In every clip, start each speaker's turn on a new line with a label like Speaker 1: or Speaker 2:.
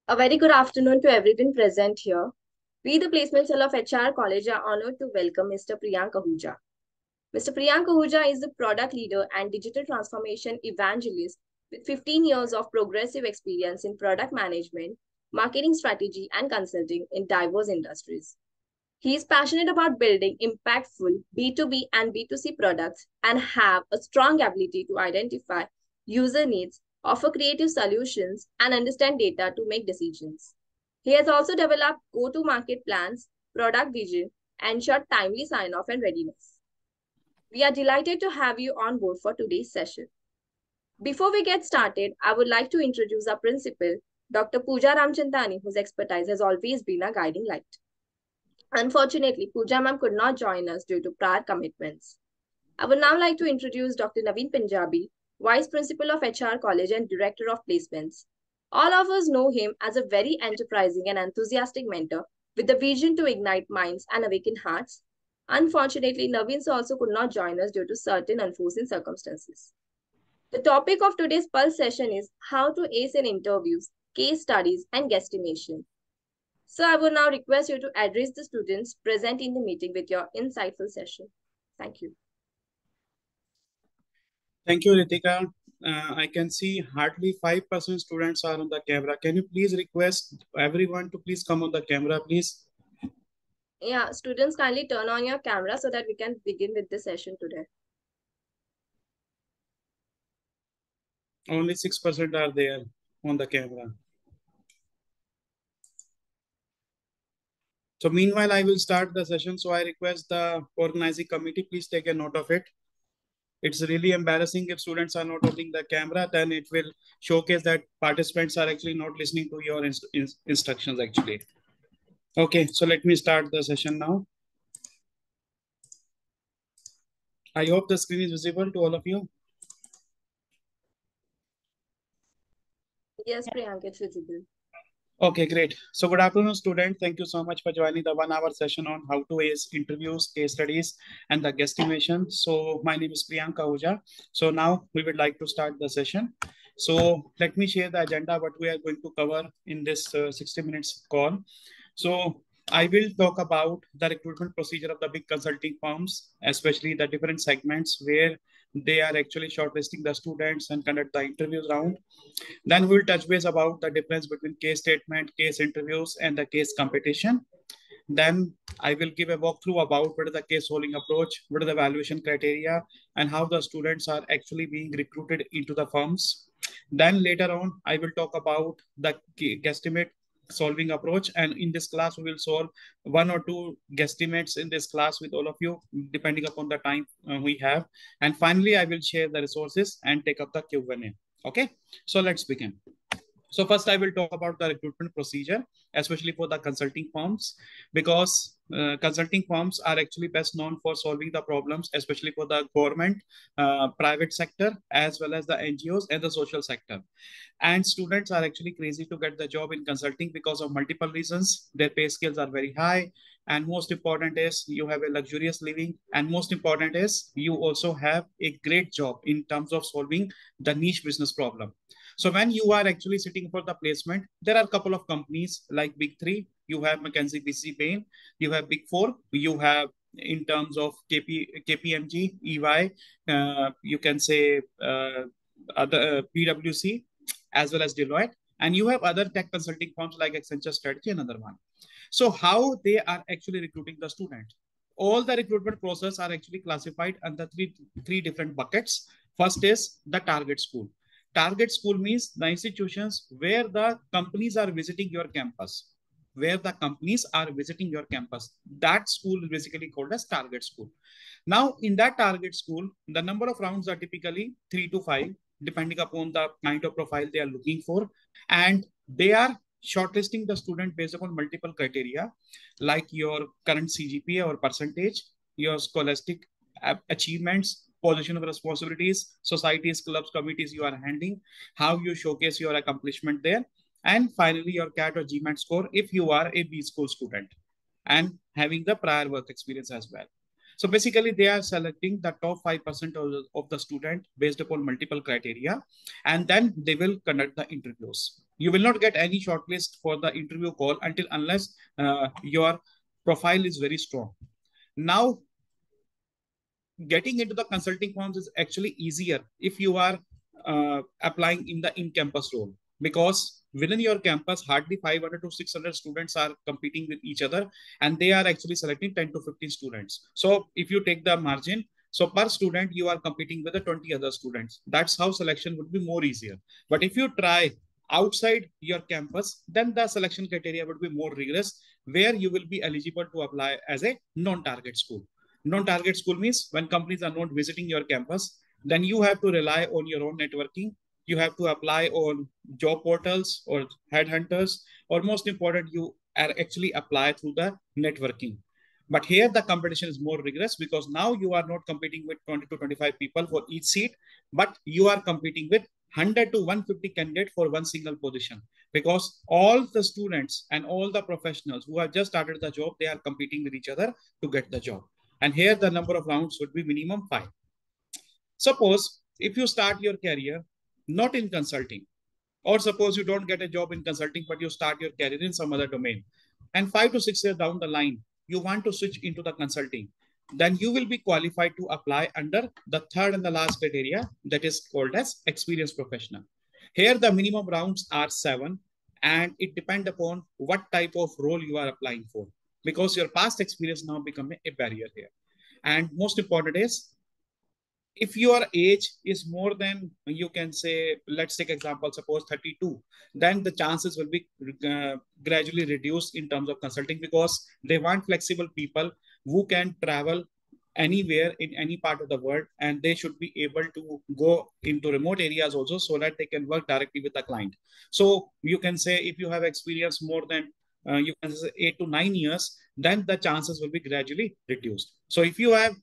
Speaker 1: A very good afternoon to everyone present here. We, the Placement Cell of H.R. College, are honored to welcome Mr. Priyank Ahuja. Mr. Priyank Ahuja is the product leader and digital transformation evangelist with 15 years of progressive experience in product management, marketing strategy, and consulting in diverse industries. He is passionate about building impactful B2B and B2C products and have a strong ability to identify user needs, offer creative solutions, and understand data to make decisions. He has also developed go-to-market plans, product vision, and ensured timely sign-off and readiness. We are delighted to have you on board for today's session. Before we get started, I would like to introduce our principal, Dr. Pooja Ramchandani, whose expertise has always been a guiding light. Unfortunately, Pooja ma'am could not join us due to prior commitments. I would now like to introduce Dr. Naveen Punjabi, Vice Principal of HR College and Director of Placements. All of us know him as a very enterprising and enthusiastic mentor with the vision to ignite minds and awaken hearts. Unfortunately, Naveen also could not join us due to certain unforeseen circumstances. The topic of today's Pulse session is how to ace in interviews, case studies, and guesstimation. So I would now request you to address the students present in the meeting with your insightful session. Thank you.
Speaker 2: Thank you, Ritika. I can see hardly 5% students are on the camera. Can you please request everyone to please come on the camera, please?
Speaker 1: Yeah, students, kindly turn on your camera so that we can begin with the session today.
Speaker 2: Only 6% are there on the camera. So meanwhile, I will start the session. So I request the organizing committee, please take a note of it. It's really embarrassing if students are not holding the camera, then it will showcase that participants are actually not listening to your instructions actually. Okay, so let me start the session now. I hope the screen is visible to all of you.
Speaker 1: Yes, Priyank, it's visible.
Speaker 2: Okay, great. So good afternoon, student. Thank you so much for joining the 1 hour session on how to ace interviews, case studies, and the guesstimation. So my name is Priyank Ahuja. So now we would like to start the session. So let me share the agenda, what we are going to cover in this 60 minutes call. So I will talk about the recruitment procedure of the big consulting firms, especially the different segments where they are actually shortlisting the students and conduct the interviews round. Then we'll touch base about the difference between case statement, case interviews, and the case competition. Then I will give a walkthrough about what is the case solving approach, what are the evaluation criteria, and how the students are actually being recruited into the firms. Then later on, I will talk about the guesstimate solving approach. And in this class, we will solve 1 or 2 guesstimates in this class with all of you, depending upon the time we have. And finally, I will share the resources and take up the Q&A. Okay, so let's begin. So first, I will talk about the recruitment procedure, especially for the consulting firms, because consulting firms are actually best known for solving the problems, especially for the government, private sector, as well as the NGOs and the social sector. And students are actually crazy to get the job in consulting because of multiple reasons. Their pay scales are very high. And most important is you have a luxurious living. And most important is you also have a great job in terms of solving the niche business problem. So when you are actually sitting for the placement, there are a couple of companies like Big Three. You have McKinsey, BCG, Bain. You have Big Four. You have in terms of KPMG, EY. You can say other PwC, as well as Deloitte. And you have other tech consulting firms like Accenture Strategy, another one. So how they are actually recruiting the student? All the recruitment process are actually classified under three different buckets. First is the target school. Target school means the institutions where the companies are visiting your campus. Where the companies are visiting your campus. That school is basically called as target school. Now, in that target school, the number of rounds are typically 3 to 5, depending upon the kind of profile they are looking for. And they are shortlisting the student based upon multiple criteria, like your current CGPA or percentage, your scholastic achievements, position of responsibilities, societies, clubs, committees you are handling, how you showcase your accomplishment there, and finally your CAT or GMAT score if you are a B school student and having the prior work experience as well. So basically, they are selecting the top 5% of the student based upon multiple criteria, and then they will conduct the interviews. You will not get any shortlist for the interview call unless your profile is very strong. Now, getting into the consulting firms is actually easier if you are applying in the in-campus role, because within your campus hardly 500 to 600 students are competing with each other, and they are actually selecting 10 to 15 students. So if you take the margin, so per student you are competing with the 20 other students. That's how selection would be more easier. But if you try outside your campus, then the selection criteria would be more rigorous, where you will be eligible to apply as a non-target school. Non-target school means when companies are not visiting your campus, then you have to rely on your own networking. You have to apply on job portals or headhunters, or most important, you are actually apply through the networking. But here the competition is more rigorous, because now you are not competing with 20 to 25 people for each seat, but you are competing with 100 to 150 candidates for one single position, because all the students and all the professionals who have just started the job, they are competing with each other to get the job. And here the number of rounds would be minimum 5. Suppose if you start your career not in consulting, or suppose you don't get a job in consulting, but you start your career in some other domain, and 5 to 6 years down the line, you want to switch into the consulting, then you will be qualified to apply under the third and the last criteria, that is called as experienced professional. Here, the minimum rounds are 7, and it depends upon what type of role you are applying for, because your past experience now become a barrier here. And most important is, if your age is more than, you can say, let's take example, suppose 32, then the chances will be gradually reduced in terms of consulting, because they want flexible people who can travel anywhere in any part of the world, and they should be able to go into remote areas also, so that they can work directly with the client. So you can say if you have experience more than you can say 8 to 9 years, then the chances will be gradually reduced. So if you have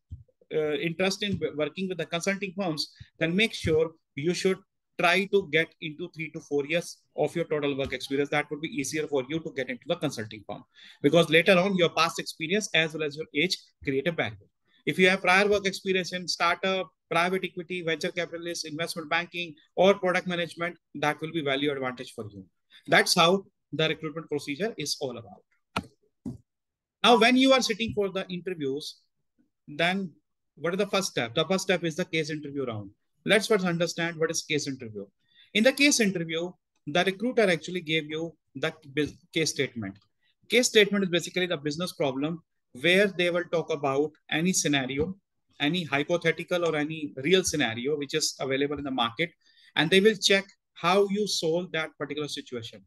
Speaker 2: interest in working with the consulting firms, then make sure you should try to get into 3 to 4 years of your total work experience. That would be easier for you to get into the consulting firm, because later on your past experience as well as your age create a barrier. If you have prior work experience in startup, private equity, venture capitalist, investment banking, or product management, that will be value advantage for you. That's how the recruitment procedure is all about. Now, when you are sitting for the interviews, then what is the first step? The first step is the case interview round. Let's first understand what is case interview. In the case interview, the recruiter actually gave you the case statement. Case statement is basically the business problem, where they will talk about any scenario, any hypothetical or any real scenario which is available in the market, and they will check how you solve that particular situation.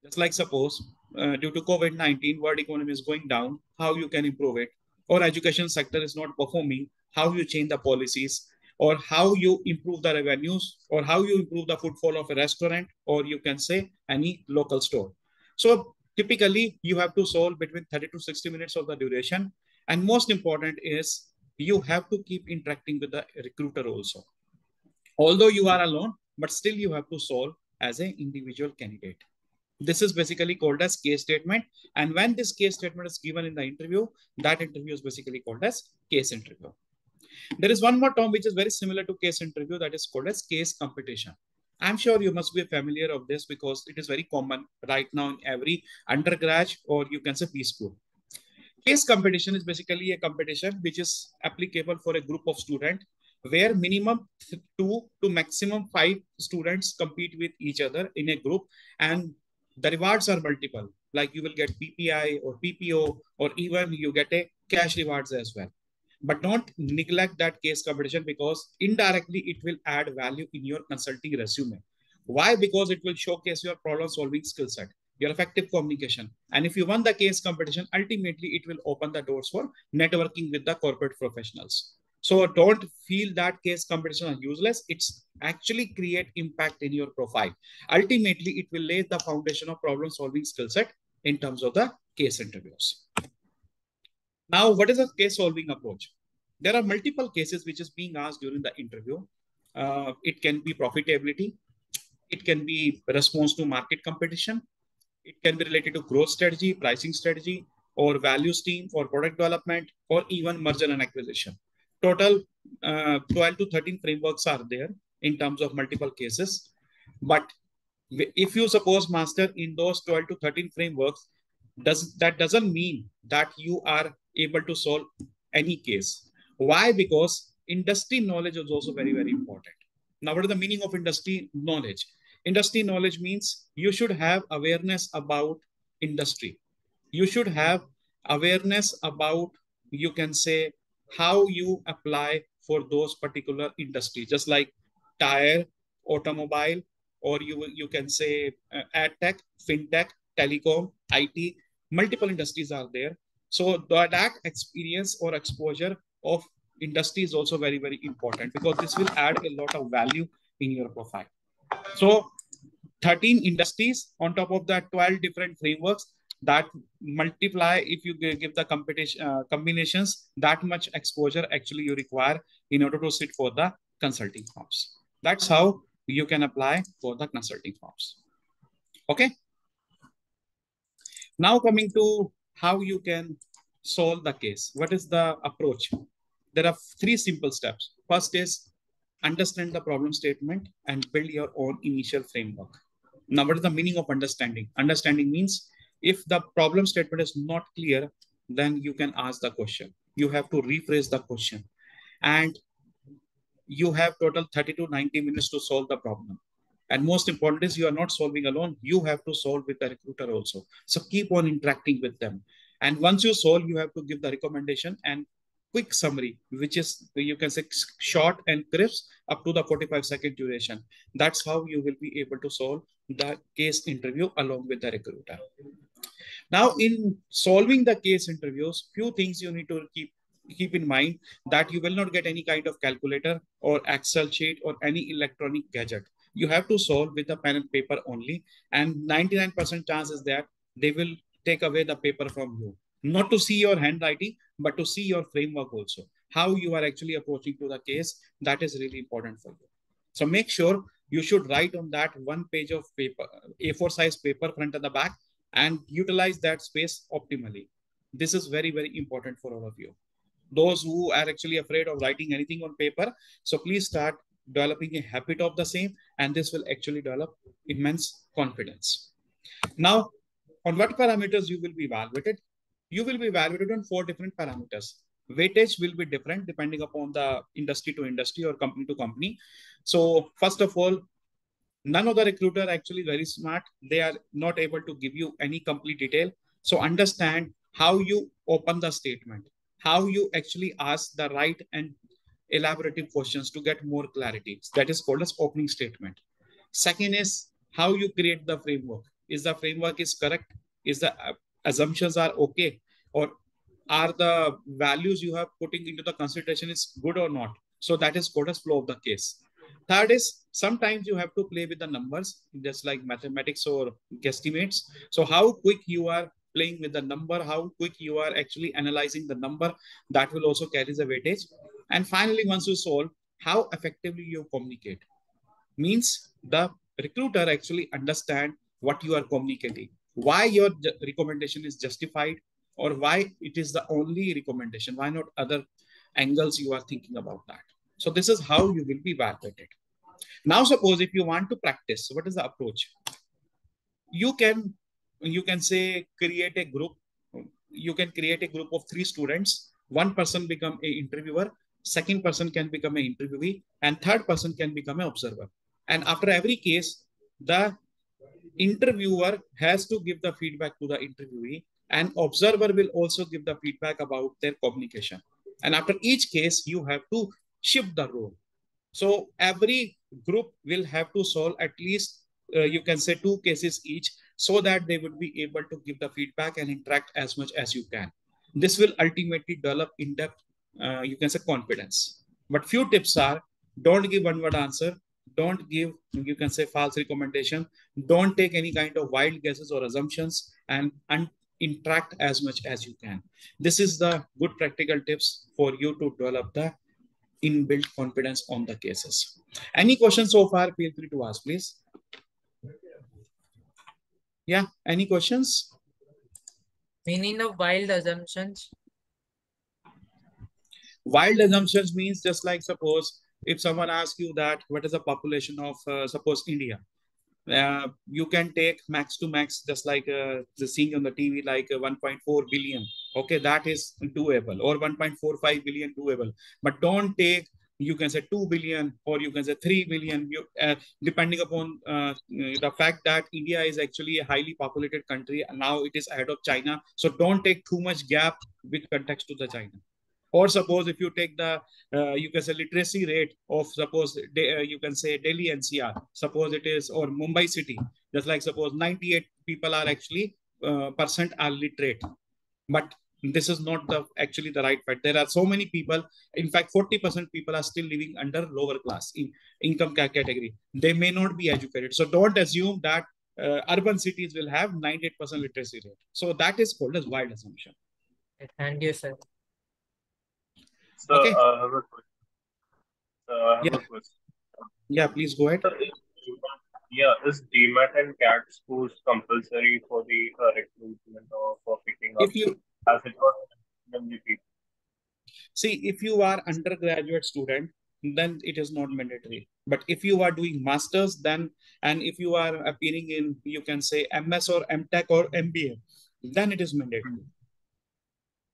Speaker 2: Just like suppose due to COVID-19, world economy is going down, how you can improve it, or education sector is not performing, how you change the policies, or how you improve the revenues, or how you improve the footfall of a restaurant, or you can say any local store. So typically you have to solve between 30 to 60 minutes of the duration. And most important is you have to keep interacting with the recruiter also. Although you are alone, but still you have to solve as an individual candidate. This is basically called as case statement. And when this case statement is given in the interview, that interview is basically called as case interview. There is one more term which is very similar to case interview, that is called as case competition. I'm sure you must be familiar of this, because it is very common right now in every undergrad, or you can say B school. Case competition is basically a competition which is applicable for a group of students, where minimum 2 to maximum 5 students compete with each other in a group, and the rewards are multiple. Like you will get PPI or PPO, or even you get a cash rewards as well. But don't neglect that case competition, because indirectly it will add value in your consulting resume. Why? Because it will showcase your problem solving skill set, your effective communication. And if you won the case competition, ultimately it will open the doors for networking with the corporate professionals. So don't feel that case competition are useless. It's actually create impact in your profile. Ultimately, it will lay the foundation of problem solving skill set in terms of the case interviews. Now, what is a case solving approach? There are multiple cases which is being asked during the interview. It can be profitability. It can be response to market competition. It can be related to growth strategy, pricing strategy, or values team for product development, or even merger and acquisition. Total 12 to 13 frameworks are there in terms of multiple cases. But if you suppose master in those 12 to 13 frameworks, doesn't mean that you are able to solve any case. Why? Because industry knowledge is also very, very important. Now, what is the meaning of industry knowledge? Industry knowledge means you should have awareness about industry. You should have awareness about, you can say, how you apply for those particular industry, just like tire, automobile, or you can say ad tech, fintech, telecom, IT, multiple industries are there. So that experience or exposure of industry is also very, very important, because this will add a lot of value in your profile. So 13 industries on top of that 12 different frameworks, that multiply, if you give the competition combinations, that much exposure actually you require in order to sit for the consulting firms. That's how you can apply for the consulting firms. Okay. Now coming to how you can solve the case. What is the approach? There are 3 simple steps. First is understand the problem statement and build your own initial framework. Now, what is the meaning of understanding? Understanding means if the problem statement is not clear, then you can ask the question. You have to rephrase the question. And you have total 30 to 90 minutes to solve the problem. And most important is you are not solving alone. You have to solve with the recruiter also. So keep on interacting with them. And once you solve, you have to give the recommendation and quick summary, which is, you can say, short and crisp up to the 45-second duration. That's how you will be able to solve the case interview along with the recruiter. Now, in solving the case interviews, few things you need to keep in mind, that you will not get any kind of calculator or Excel sheet or any electronic gadget. You have to solve with a pen and paper only, and 99% chance is that they will take away the paper from you. Not to see your handwriting, but to see your framework also. How you are actually approaching to the case, that is really important for you. So make sure you should write on that 1 page of paper, A4 size paper, front and the back, and utilize that space optimally. This is very, very important for all of you. Those who are actually afraid of writing anything on paper, so please start developing a habit of the same, and this will actually develop immense confidence. Now, on what parameters you will be evaluated? You will be evaluated on 4 different parameters. Weightage will be different depending upon the industry to industry or company to company. So first of all, none of the recruiter actually very smart. They are not able to give you any complete detail. So understand how you open the statement, how you actually ask the right and elaborative questions to get more clarity. That is called as opening statement. Second is how you create the framework. Is the framework is correct? Is the assumptions are okay? Or are the values you have putting into the consideration is good or not? So that is called as flow of the case. Third is sometimes you have to play with the numbers, just like mathematics or guesstimates. So how quick you are playing with the number, how quick you are actually analyzing the number, that will also carry the weightage. And finally, once you solve, how effectively you communicate. Means the recruiter actually understand what you are communicating, why your recommendation is justified, or why it is the only recommendation, why not other angles you are thinking about that. So this is how you will be evaluated. Now, suppose if you want to practice, what is the approach? You can say create a group. You can create a group of 3 students. One person become a interviewer, second person can become an interviewee, and third person can become an observer. And after every case, the interviewer has to give the feedback to the interviewee, and observer will also give the feedback about their communication. And after each case, you have to shift the role. So every group will have to solve at least, you can say 2 cases each, so that they would be able to give the feedback and interact as much as you can. This will ultimately develop in-depth, you can say, confidence. But few tips are, don't give one-word answer. Don't give, you can say, false recommendation. Don't take any kind of wild guesses or assumptions, and interact as much as you can. This is the good practical tips for you to develop the inbuilt confidence on the cases. Any questions so far? Feel free to ask, please. Yeah, any questions?
Speaker 3: Meaning of wild assumptions.
Speaker 2: Wild assumptions means just like suppose if someone asks you that what is the population of suppose India, you can take max to max just like the seeing on the TV like 1.4 billion. Okay, that is doable, or 1.45 billion doable. But don't take, you can say 2 billion or you can say 3 billion. Depending upon the fact that India is actually a highly populated country and now it is ahead of China. So don't take too much gap with context to the China. Or suppose if you take the you can say literacy rate of suppose you can say Delhi NCR, suppose it is, or Mumbai city, just like suppose 98 people are actually percent are literate, but this is not the actually the right fact. There are so many people, in fact 40% people are still living under lower class income category. They may not be educated, so don't assume that urban cities will have 98% literacy rate. So that is called as wild assumption.
Speaker 3: Thank you, sir.
Speaker 4: So
Speaker 2: Okay.
Speaker 4: I have a question.
Speaker 2: Yeah, yeah, please go ahead.
Speaker 4: So is DMAT and CAT scores compulsory for the recruitment or for picking up,
Speaker 2: If you
Speaker 4: as it was in the people?
Speaker 2: see, if you are undergraduate student, then it is not mandatory. But if you are doing masters, then, and if you are appearing in, you can say MS or MTech or MBA, then it is mandatory.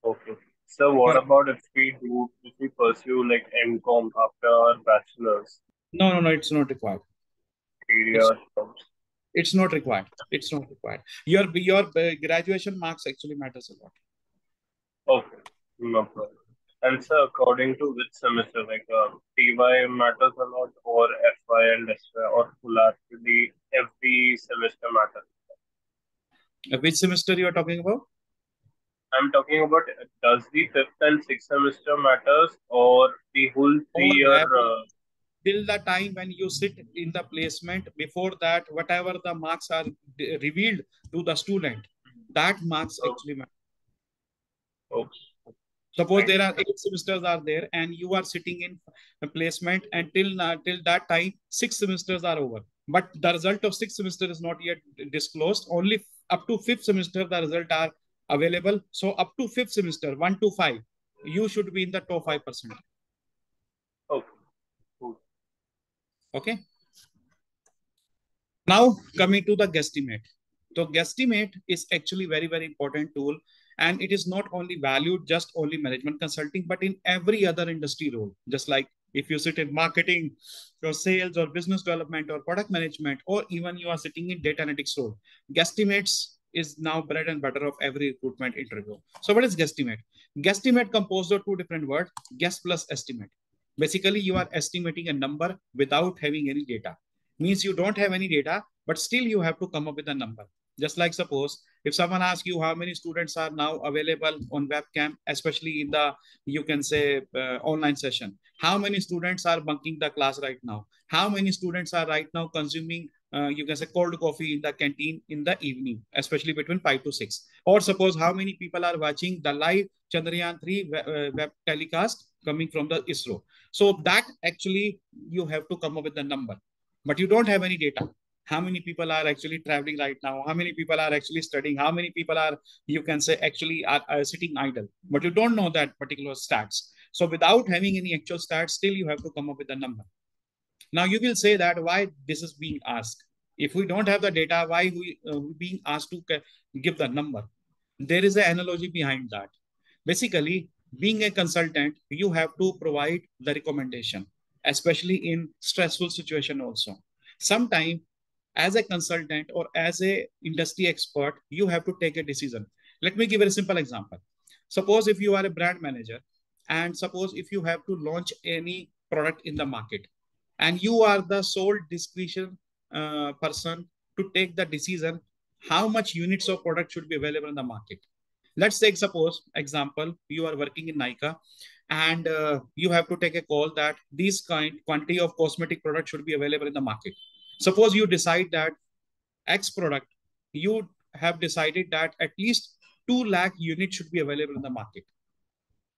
Speaker 4: Okay. So what
Speaker 2: You're,
Speaker 4: about if we pursue like MCOM after our bachelor's
Speaker 2: no, it's not required. It's
Speaker 4: area jobs?
Speaker 2: it's not required. It's not required. Your graduation marks actually matters a lot.
Speaker 4: Okay, no problem. And so according to which semester, like TY matters a lot, or FY and SY, or full actually every semester matters?
Speaker 2: Which semester you are talking about?
Speaker 4: I'm talking about does the fifth and sixth semester matters, or the whole
Speaker 2: All
Speaker 4: 3 year?
Speaker 2: gap till the time when you sit in the placement. Before that, whatever the marks are revealed to the student, that marks
Speaker 4: Oh,
Speaker 2: actually matter.
Speaker 4: oh,
Speaker 2: Suppose
Speaker 4: right.
Speaker 2: there are 8 semesters are there and you are sitting in a placement until till that time 6 semesters are over, but the result of 6 semester is not yet disclosed. Only up to fifth semester the result are available. So up to fifth semester 1 to 5 you should be in the top 5%.
Speaker 4: Okay, cool.
Speaker 2: Okay. Now coming to the guesstimate. So guesstimate is actually very important tool, and it is not only valued just only management consulting, but in every other industry role. Just like if you sit in marketing or sales or business development or product management, or even you are sitting in data analytics role, guesstimates is now bread and butter of every recruitment interview. So what is guesstimate? Guesstimate composed of two different words, guess plus estimate. Basically, you are estimating a number without having any data. Means you don't have any data, but still you have to come up with a number. Just like suppose if someone asks you how many students are now available on webcam, especially in the, you can say online session, how many students are bunking the class right now, how many students are right now consuming you can say cold coffee in the canteen in the evening, especially between 5 to 6, or suppose how many people are watching the live Chandrayaan 3 web telecast coming from the ISRO. So that actually you have to come up with the number, but you don't have any data. How many people are actually traveling right now, how many people are actually studying, how many people are, you can say, actually are sitting idle, but you don't know that particular stats. So without having any actual stats, still you have to come up with a number. Now you will say that why this is being asked. If we don't have the data, why we being asked to give the number? There is an analogy behind that. Basically, being a consultant, you have to provide the recommendation, especially in stressful situation also. Sometimes as a consultant or as a industry expert, you have to take a decision. Let me give a simple example. Suppose if you are a brand manager, and suppose if you have to launch any product in the market, and you are the sole discretion person to take the decision how much units of product should be available in the market. Let's take suppose example, you are working in Nika, and you have to take a call that this kind quantity of cosmetic product should be available in the market. Suppose you decide that X product, you have decided that at least 2 lakh units should be available in the market.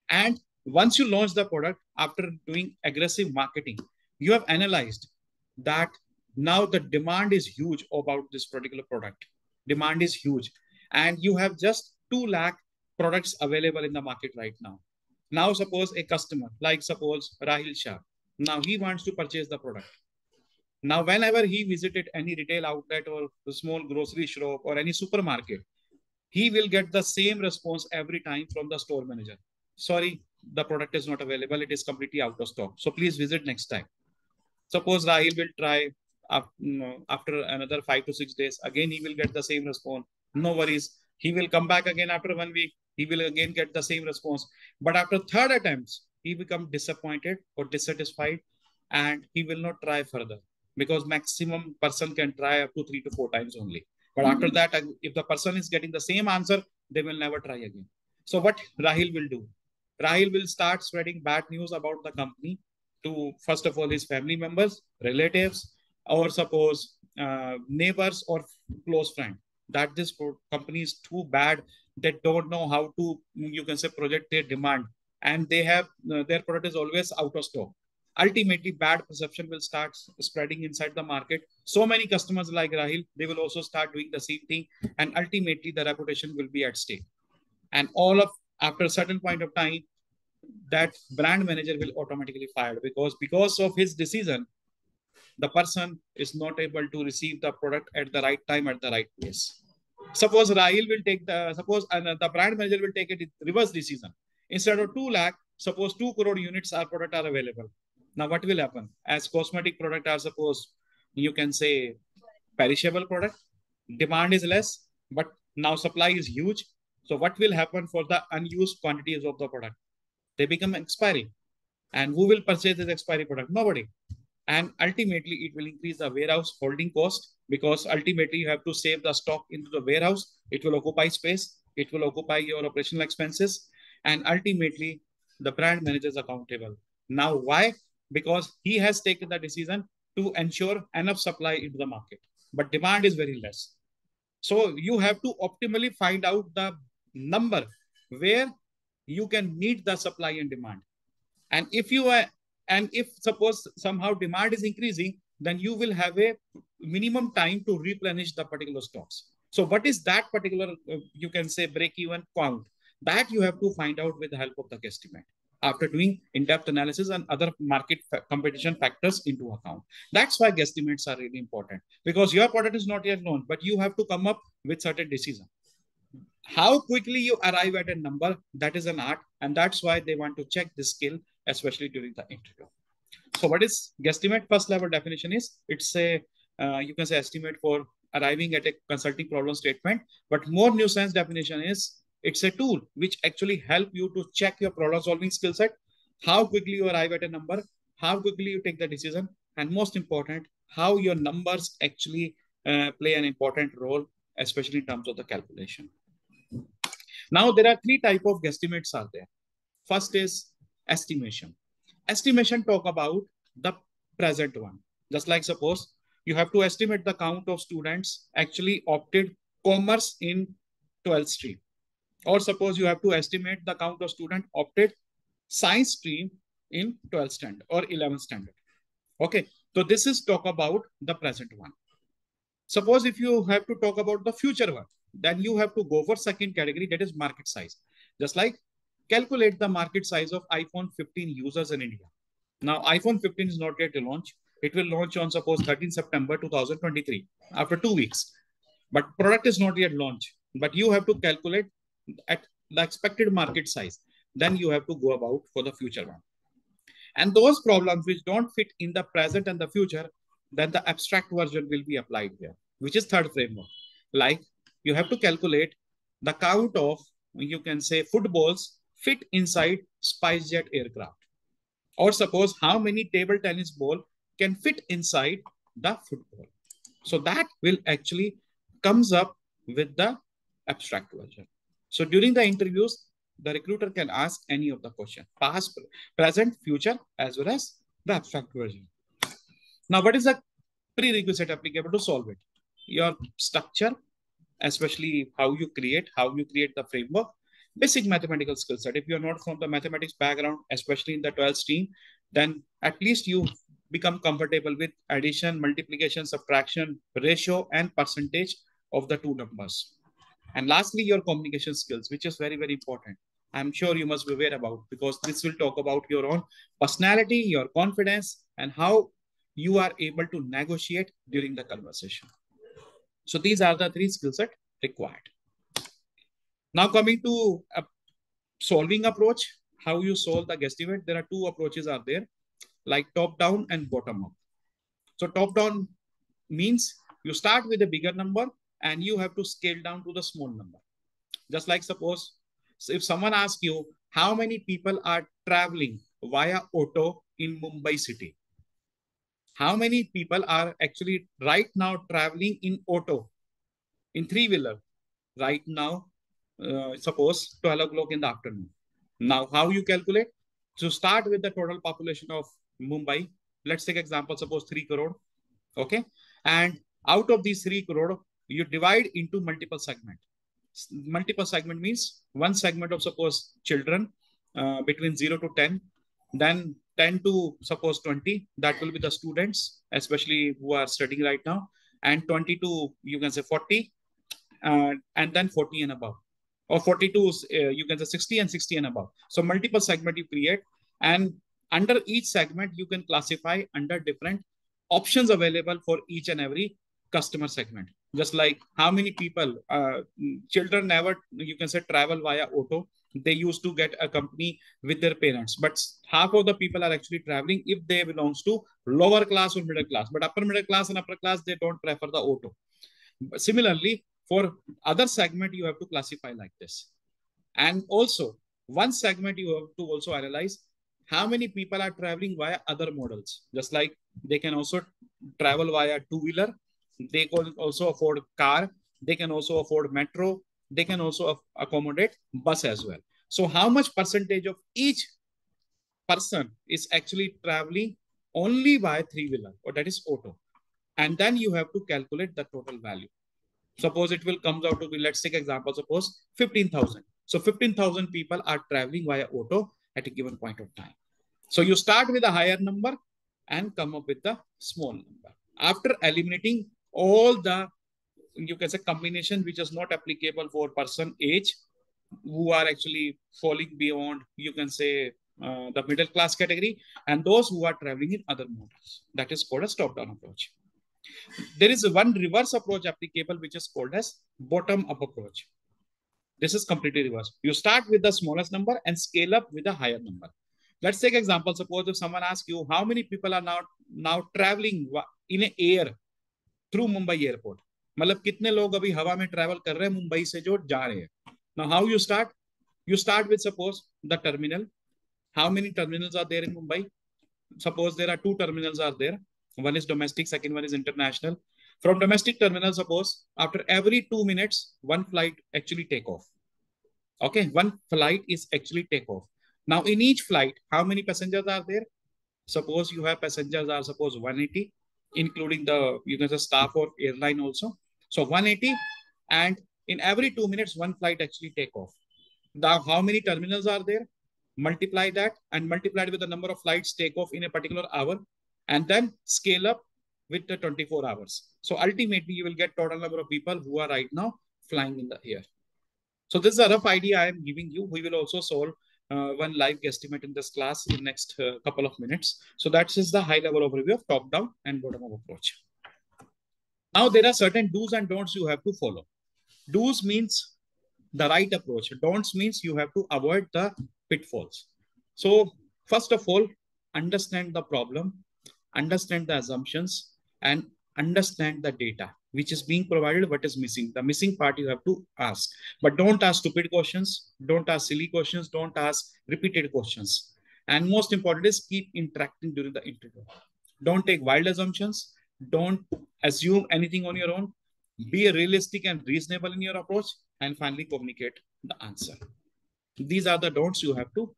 Speaker 2: And once you launch the product, after doing aggressive marketing, you have analyzed that now the demand is huge about this particular product. Demand is huge. And you have just 2 lakh products available in the market right now. Now suppose a customer, like suppose Rahil Shah, now he wants to purchase the product. Now, whenever he visited any retail outlet or a small grocery shop or any supermarket, he will get the same response every time from the store manager. Sorry, the product is not available. It is completely out of stock. So please visit next time. Suppose Rahil will try after another 5 to 6 days. Again, he will get the same response. No worries. He will come back again after 1 week. He will again get the same response. But after third attempts, he become disappointed or dissatisfied and he will not try further because maximum person can try up to 3 to 4 times only. But after that, if the person is getting the same answer, they will never try again. So what Rahil will do? Rahil will start spreading bad news about the company to, first of all, his family members, relatives, or suppose neighbors or close friend, that this company is too bad. They don't know how to, you can say, project their demand, and they have their product is always out of stock. Ultimately, bad perception will start spreading inside the market. So many customers like Rahil, they will also start doing the same thing, and ultimately the reputation will be at stake. And all of after a certain point of time, that brand manager will automatically fired because of his decision, the person is not able to receive the product at the right time at the right place. Suppose Rahil will take the brand manager will take a reverse decision. Instead of 2 lakh, suppose 2 crore units are product are available. Now what will happen? As cosmetic product are, suppose you can say, perishable product, demand is less, but now supply is huge. So what will happen for the unused quantities of the product? They become expiring. And who will purchase this expiry product? Nobody. And ultimately, it will increase the warehouse holding cost because ultimately you have to save the stock into the warehouse. It will occupy space. It will occupy your operational expenses. And ultimately, the brand manager is accountable. Now, why? Because he has taken the decision to ensure enough supply into the market. But demand is very less. So you have to optimally find out the number where you can meet the supply and demand. And if you are, and if suppose somehow demand is increasing, then you will have a minimum time to replenish the particular stocks. So what is that particular, you can say, break-even count? That you have to find out with the help of the guesstimate after doing in-depth analysis and other market competition factors into account. That's why guesstimates are really important, because your product is not yet known, but you have to come up with certain decision. How quickly you arrive at a number, that is an art, and that's why they want to check this skill, especially during the interview. So what is guesstimate? First level definition is, it's a, you can say, estimate for arriving at a consulting problem statement, but more nuanced definition is, it's a tool which actually help you to check your problem solving skill set, how quickly you arrive at a number, how quickly you take the decision, and most important, how your numbers actually play an important role, especially in terms of the calculation. Now, there are 3 types of guesstimates are there. First is estimation. Estimation talk about the present one. Just like suppose you have to estimate the count of students actually opted commerce in 12th stream. Or suppose you have to estimate the count of students opted science stream in 12th standard or 11th standard. Okay, so this is talk about the present one. Suppose if you have to talk about the future one, then you have to go for second category, that is market size. Just like calculate the market size of iPhone 15 users in India. Now, iPhone 15 is not yet launched. It will launch on suppose 13 September 2023 after 2 weeks. But product is not yet launched. But you have to calculate at the expected market size. Then you have to go about for the future one. And those problems which don't fit in the present and the future, then the abstract version will be applied here, which is third framework. Like you have to calculate the count of, you can say, footballs fit inside SpiceJet aircraft. Or suppose how many table tennis ball can fit inside the football. So that will actually comes up with the abstract version. So during the interviews, the recruiter can ask any of the question, past, present, future, as well as the abstract version. Now, what is the prerequisite applicable to solve it? Your structure, especially how you create the framework, basic mathematical skill set. If you're not from the mathematics background, especially in the 12th stream, then at least you become comfortable with addition, multiplication, subtraction, ratio, and percentage of the 2 numbers. And lastly, your communication skills, which is very, very important. I'm sure you must be aware about, because this will talk about your own personality, your confidence, and how you are able to negotiate during the conversation. So these are the 3 skill set required. Now coming to a solving approach, how you solve the guesstimate. There are 2 approaches are there, like top down and bottom up. So top down means you start with a bigger number and you have to scale down to the small number. Just like suppose, so if someone asks you how many people are traveling via auto in Mumbai city, how many people are actually right now traveling in auto, in 3-wheeler, right now, suppose 12 o'clock in the afternoon. Now, how you calculate? So start with the total population of Mumbai. Let's take example, suppose 3 crore. Okay. And out of these 3 crore, you divide into multiple segment. Multiple segment means one segment of suppose children between 0 to 10, then 10 to suppose 20, that will be the students, especially who are studying right now, and 20 to, you can say 40, and then 40 and above, or 42, you can say 60 and 60 and above. So multiple segment you create, and under each segment, you can classify under different options available for each and every customer segment. Just like how many people, children never, you can say, travel via auto. They used to get a company with their parents, but half of the people are actually traveling if they belongs to lower class or middle class. But upper middle class and upper class, they don't prefer the auto. Similarly, for other segment, you have to classify like this. And also, one segment you have to also analyze how many people are traveling via other models. Just like they can also travel via 2-wheeler, they can also afford car, they can also afford metro, they can also accommodate bus as well. So how much percentage of each person is actually traveling only by 3-wheeler, or that is auto? And then you have to calculate the total value. Suppose it will comes out to be, let's take example, suppose 15,000. So 15,000 people are traveling via auto at a given point of time. So you start with a higher number and come up with the small number. After eliminating all the, you can say, combination which is not applicable for person age, who are actually falling beyond, you can say, the middle class category, and those who are traveling in other models. That is called as top-down approach. There is one reverse approach applicable, which is called as bottom-up approach. This is completely reverse. You start with the smallest number and scale up with a higher number. Let's take example. Suppose if someone asks you how many people are now traveling in an air through Mumbai airport. मतलब कितने लोग अभी हवा में travel कर रहे हैं मुंबई से जो जा रहे हैं. Now how you start? You start with suppose the terminal. How many terminals are there in Mumbai? Suppose there are 2 terminals are there. One is domestic, second one is international. From domestic terminal, suppose after every 2 minutes, one flight actually take off. Okay, one flight is actually take off. Now in each flight, how many passengers are there? Suppose you have passengers are suppose 180, including the, you can say, staff or airline also. So 180, and in every 2 minutes, one flight actually take off. Now how many terminals are there? Multiply that and multiply it with the number of flights take off in a particular hour, and then scale up with the 24 hours. So ultimately, you will get total number of people who are right now flying in the air. So this is a rough idea I am giving you. We will also solve one live guesstimate in this class in next couple of minutes. So that is the high level overview of top down and bottom up approach. Now there are certain do's and don'ts you have to follow. Do's means the right approach. Don'ts means you have to avoid the pitfalls. So first of all, understand the problem, understand the assumptions, and understand the data which is being provided, what is missing. The missing part you have to ask. But don't ask stupid questions, don't ask silly questions, don't ask repeated questions. And most important is keep interacting during the interview. Don't take wild assumptions. Don't assume anything on your own. Be realistic and reasonable in your approach, and finally communicate the answer. These are the don'ts you have to,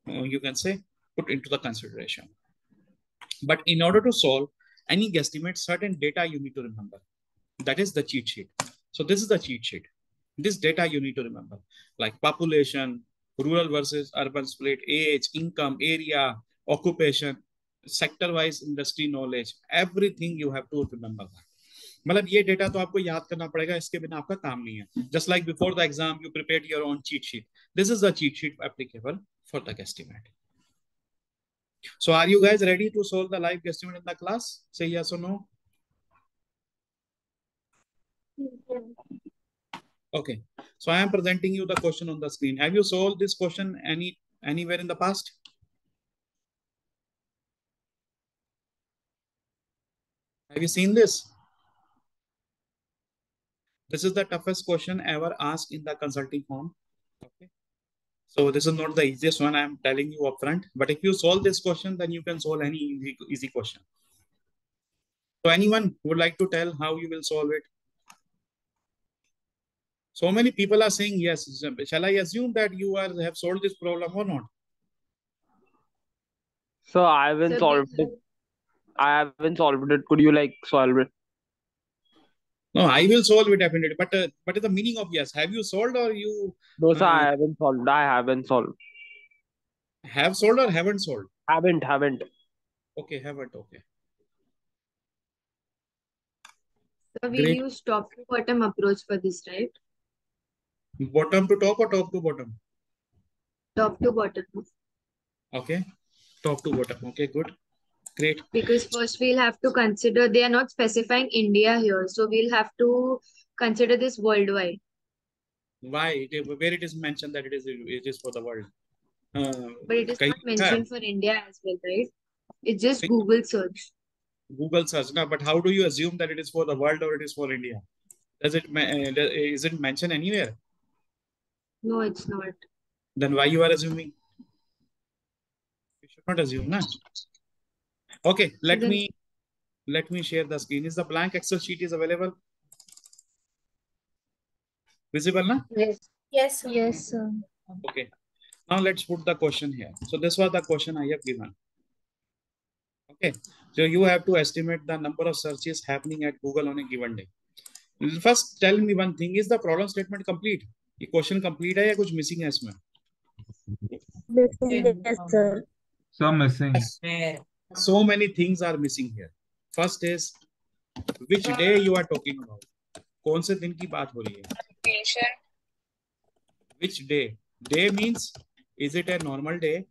Speaker 2: you can say, put into the consideration. But in order to solve any guesstimate, certain data you need to remember. That is the cheat sheet. So this is the cheat sheet. This data you need to remember, like population, rural versus urban split, age, income, area, occupation, sector-wise industry knowledge, everything you have to remember that. मतलब ये data तो आपको याद करना पड़ेगा, इसके बिना आपका काम नहीं है. Just like before the exam you prepared your own cheat sheet, this is the cheat sheet applicable for the guesstimate. So are you guys ready to solve the live guesstimate in the class? Say yes or no. Okay, so I am presenting you the question on the screen. Have you solved this question anywhere in the past? Have you seen this? This is the toughest question ever asked in the consulting form. Okay. So this is not the easiest one, I am telling you upfront. But if you solve this question, then you can solve any easy question. So anyone would like to tell how you will solve it? So many people are saying yes. Shall I assume that you have solved this problem or not?
Speaker 5: So I haven't solved it. I haven't solved it. Could you like solve it?
Speaker 2: No, I will solve it definitely. But the meaning of yes, have you solved or you
Speaker 5: No, sir, I haven't solved. I haven't solved.
Speaker 2: have solved or haven't solved?
Speaker 5: Haven't.
Speaker 2: Okay, haven't. Okay.
Speaker 6: So we'll
Speaker 2: Great.
Speaker 6: use top to bottom approach for this, right?
Speaker 2: Bottom to top or top to bottom?
Speaker 6: Top to bottom.
Speaker 2: Okay. Top to bottom. Okay, good. Great.
Speaker 6: Because first we'll have to consider, they are not specifying India here. So we'll have to consider this worldwide.
Speaker 2: Why? Where it is mentioned that it is for the world?
Speaker 6: But it is not mentioned for India as well, right? It's just Google search.
Speaker 2: Google search, no, but how do you assume that it is for the world or it is for India? Is it mentioned anywhere?
Speaker 6: No, it's not.
Speaker 2: Then why you are assuming? You should not assume, na? Okay, let me share the screen. Is the blank Excel sheet is available? Visible, na?
Speaker 6: Yes.
Speaker 7: Yes, sir.
Speaker 6: Yes, sir.
Speaker 2: Okay. Now let's put the question here. So this was the question I have given. Okay. So you have to estimate the number of searches happening at Google on a given day. First, tell me one thing: is the problem statement complete? ये question complete है या कुछ missing है इसमें?
Speaker 7: Yes, sir.
Speaker 8: Some missing.
Speaker 2: So many things are missing here. First is which day you are talking about. कौन से दिन की बात हो रही है? Which day? Day means is it a normal day?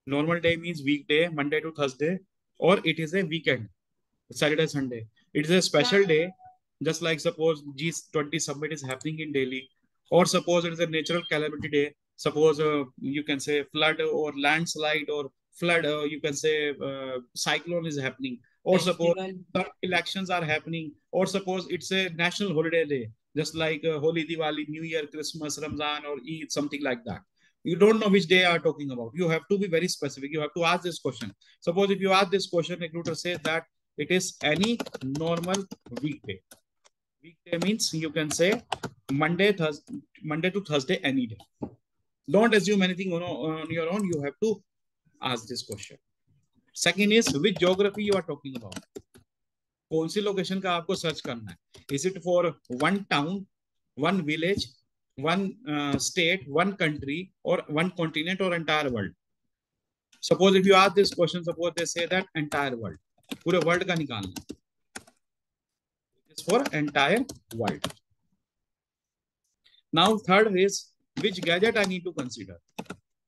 Speaker 2: Normal day means weekday, Monday to Thursday, or it is a weekend, Saturday, Sunday. It is a special day, just like suppose G20 summit is happening in Delhi, or suppose it is a natural calamity day. Suppose you can say flood or landslide or flood, you can say cyclone is happening, or suppose elections are happening, or suppose it's a national holiday day, just like Holi, Diwali, New Year, Christmas, Ramzan, or Eid, something like that. You don't know which day you are talking about. You have to be very specific. You have to ask this question. Suppose if you ask this question, recruiter says that it is any normal weekday. Weekday means you can say Monday to Thursday, any day. Don't assume anything on your own. You have to ask this question. Second is which geography you are talking about. कौन सी location का आपको search करना है? Is it for one town, one village, one state, one country, or one continent, or entire world? Suppose if you ask this question, suppose they say that entire world. पूरे world का निकालना. It is for entire world. Now third is which gadget I need to consider.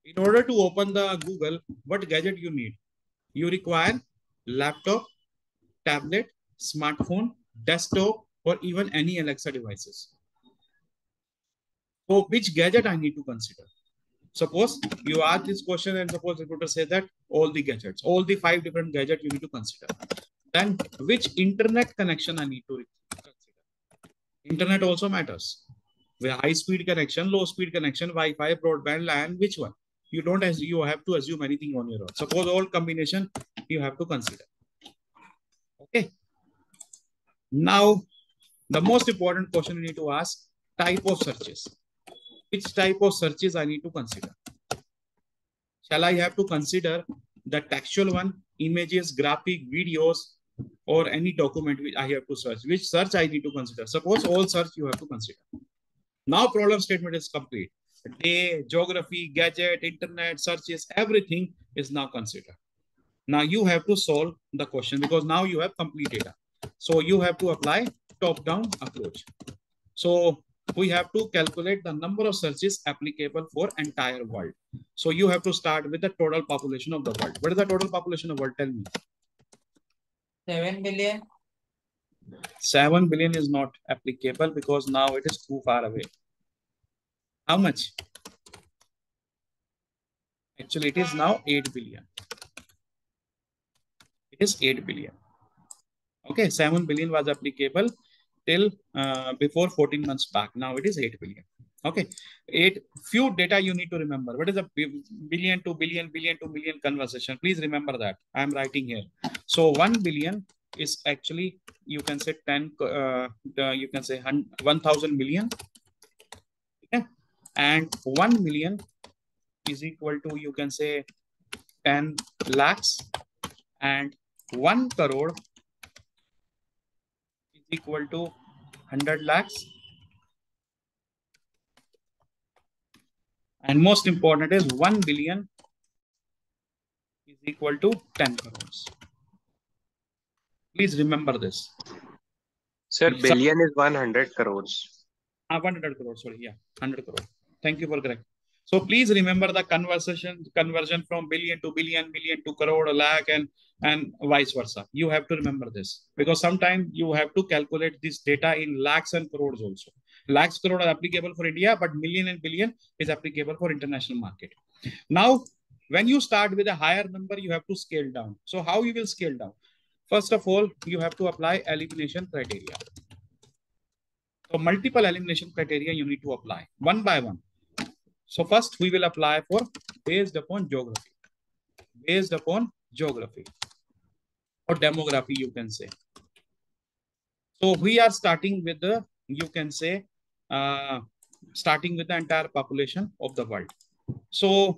Speaker 2: In order to open the Google, what gadget you need? You require laptop, tablet, smartphone, desktop, or even any Alexa devices. So which gadget I need to consider? Suppose you ask this question and suppose the recruiter says that all the gadgets, all the 5 different gadgets you need to consider. Then which internet connection I need to consider? Internet also matters. The high speed connection, low speed connection, Wi-Fi, broadband, LAN, which one? You have to assume anything on your own. Suppose all combination you have to consider. Okay. Now, the most important question you need to ask, type of searches. Which type of searches I need to consider? Shall I have to consider the textual one, images, graphic, videos, or any document which I have to search? Which search I need to consider? Suppose all search you have to consider. Now problem statement is complete. Day, geography, gadget, internet, searches, everything is now considered. Now you have to solve the question because now you have complete data. So you have to apply top-down approach. So we have to calculate the number of searches applicable for entire world. So you have to start with the total population of the world. What is the total population of the world? Tell me.
Speaker 3: 7 billion.
Speaker 2: 7 billion is not applicable because now it is too far away. How much? Actually, it is now 8 billion. It is 8 billion. Okay, 7 billion was applicable till before 14 months back. Now it is 8 billion. Okay, few data you need to remember. What is a billion to billion, billion to million conversation? Please remember that. I am writing here. So 1 billion is actually, you can say 1,000 million. Okay, and 1 million is equal to, you can say 10 lakhs, and 1 crore is equal to 100 lakhs. And most important is 1 billion is equal to 10 crores. Please remember this.
Speaker 7: Sir, billion is 100 crores.
Speaker 2: 100 crores, sorry, yeah, 100 crores. Thank you for correct. So please remember the conversion from billion to billion, million to crore, lakh, and vice versa. You have to remember this because sometimes you have to calculate this data in lakhs and crores also. Lakhs, crore are applicable for India, but million and billion is applicable for international market. Now, when you start with a higher number, you have to scale down. So how you will scale down? First of all, you have to apply elimination criteria. So multiple elimination criteria you need to apply one by one. So first we will apply for based upon geography. Based upon geography or demography, you can say. So we are starting with the, you can say, starting with the entire population of the world. So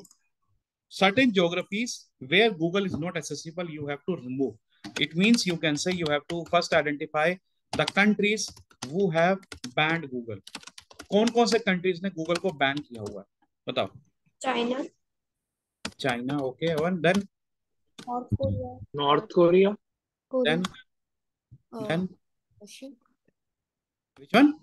Speaker 2: certain geographies where Google is not accessible, you have to remove. It means you can say you have to first identify the countries who have banned Google. कौन-कौन से countries ने Google को ban किया हुआ है? बताओ.
Speaker 8: China.
Speaker 2: China, okay. And then
Speaker 8: North Korea.
Speaker 7: North Korea.
Speaker 2: then
Speaker 8: Russia.
Speaker 2: which one?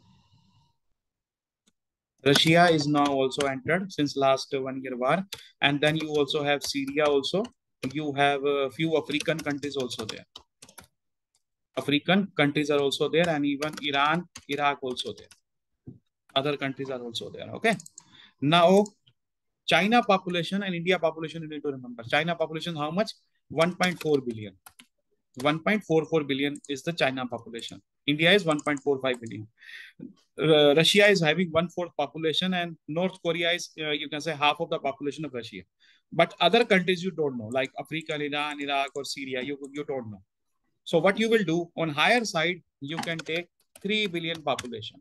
Speaker 2: Russia is now also entered since last 1 year war, and then you also have Syria also. You have a few African countries also there. African countries are also there, and even Iran, Iraq also there. Other countries are also there. Okay. Now, China population and India population, you need to remember. China population, how much? 1.4 billion. 1.44 billion is the China population. India is 1.45 billion. Russia is having 1/4 population, and North Korea is, you can say, half of the population of Russia. But other countries you don't know, like Africa, Iran, Iraq, or Syria, you don't know. So what you will do on higher side, you can take 3 billion population.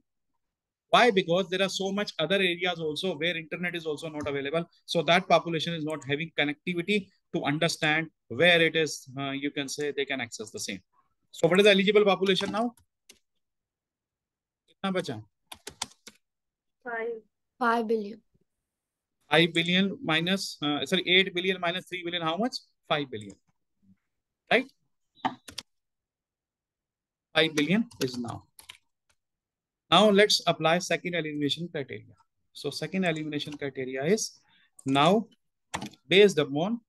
Speaker 2: Why? Because there are so much other areas also where internet is also not available. So that population is not having connectivity to understand where it is, you can say they can access the same. So what is the eligible population now? कितना बचा?
Speaker 8: 5 billion.
Speaker 2: 5 billion minus, 8 billion minus 3 billion, how much? 5 billion. Right? 5 billion is now. Now let's apply second elimination criteria. So second elimination criteria is now based upon,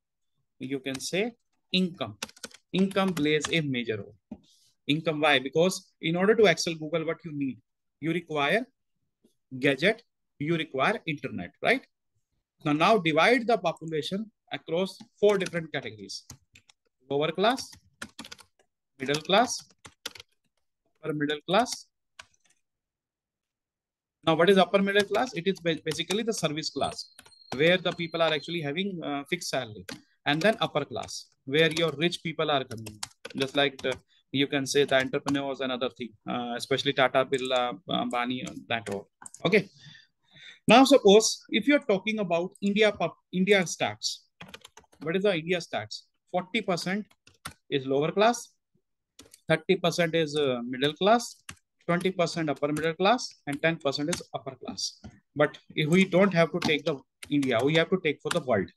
Speaker 2: you can say, income. Income plays a major role. Income, why? Because in order to access Google, what you need? You require gadget, you require internet, right? Now divide the population across 4 different categories. Lower class, middle class, upper middle class. Now, what is upper middle class? It is basically the service class, where the people are actually having fixed salary. And then upper class, where your rich people are coming. Just like you can say the entrepreneurs and other thing, especially Tata, Birla, Ambani, that all. Okay. Now, suppose if you're talking about India stats, what is the India stats? 40% is lower class, 30% is middle class, 20% upper middle class, and 10% is upper class. But if we don't have to take the India, we have to take for the world.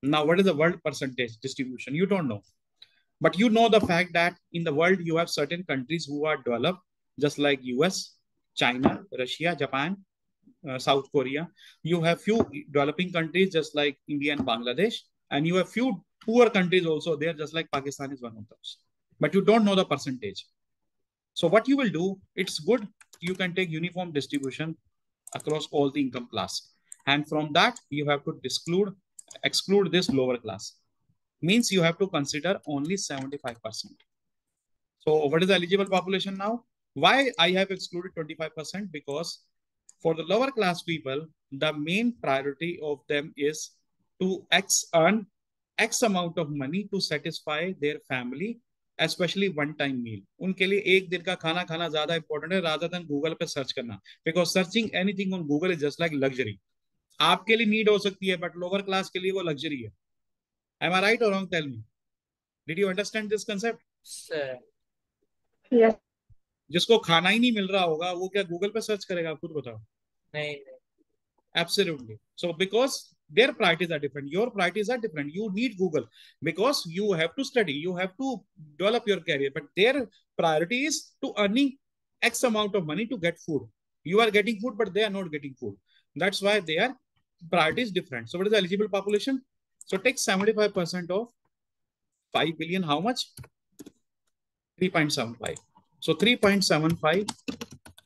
Speaker 2: Now, what is the world percentage distribution? You don't know. But you know the fact that in the world, you have certain countries who are developed just like US, China, Russia, Japan, South Korea. You have few developing countries just like India and Bangladesh, and you have few poor countries also there, just like Pakistan is one of those. But you don't know the percentage. So what you will do, it's good. You can take uniform distribution across all the income class. And from that, you have to exclude this lower class. Means you have to consider only 75%. So what is the eligible population now? Why I have excluded 25%? Because for the lower class people, the main priority of them is to earn X amount of money to satisfy their family, especially one time meal. उनके लिए एक दिन का खाना खाना ज्यादा important है rather than Google पे search करना. Because searching anything on Google is just like luxury. आपके लिए need हो सकती है, but lower class के लिए वो luxury है. Am I right or wrong? Tell me. Did you understand this concept?
Speaker 3: Sir.
Speaker 6: Yes.
Speaker 2: जिसको खाना ही नहीं मिल रहा होगा वो क्या गूगल पे सर्च करेगा? खुद बताओ.
Speaker 3: नहीं.
Speaker 2: Absolutely. So because their priorities are different, your priorities are different. You need Google because you have to study, you have to develop your career, but their priority is to earning X amount of money to get food. You are getting food, but they are not getting food. That's why their priority is different. So what is the eligible population? So take 75% of 5 billion. How much? 3.75. So 3.75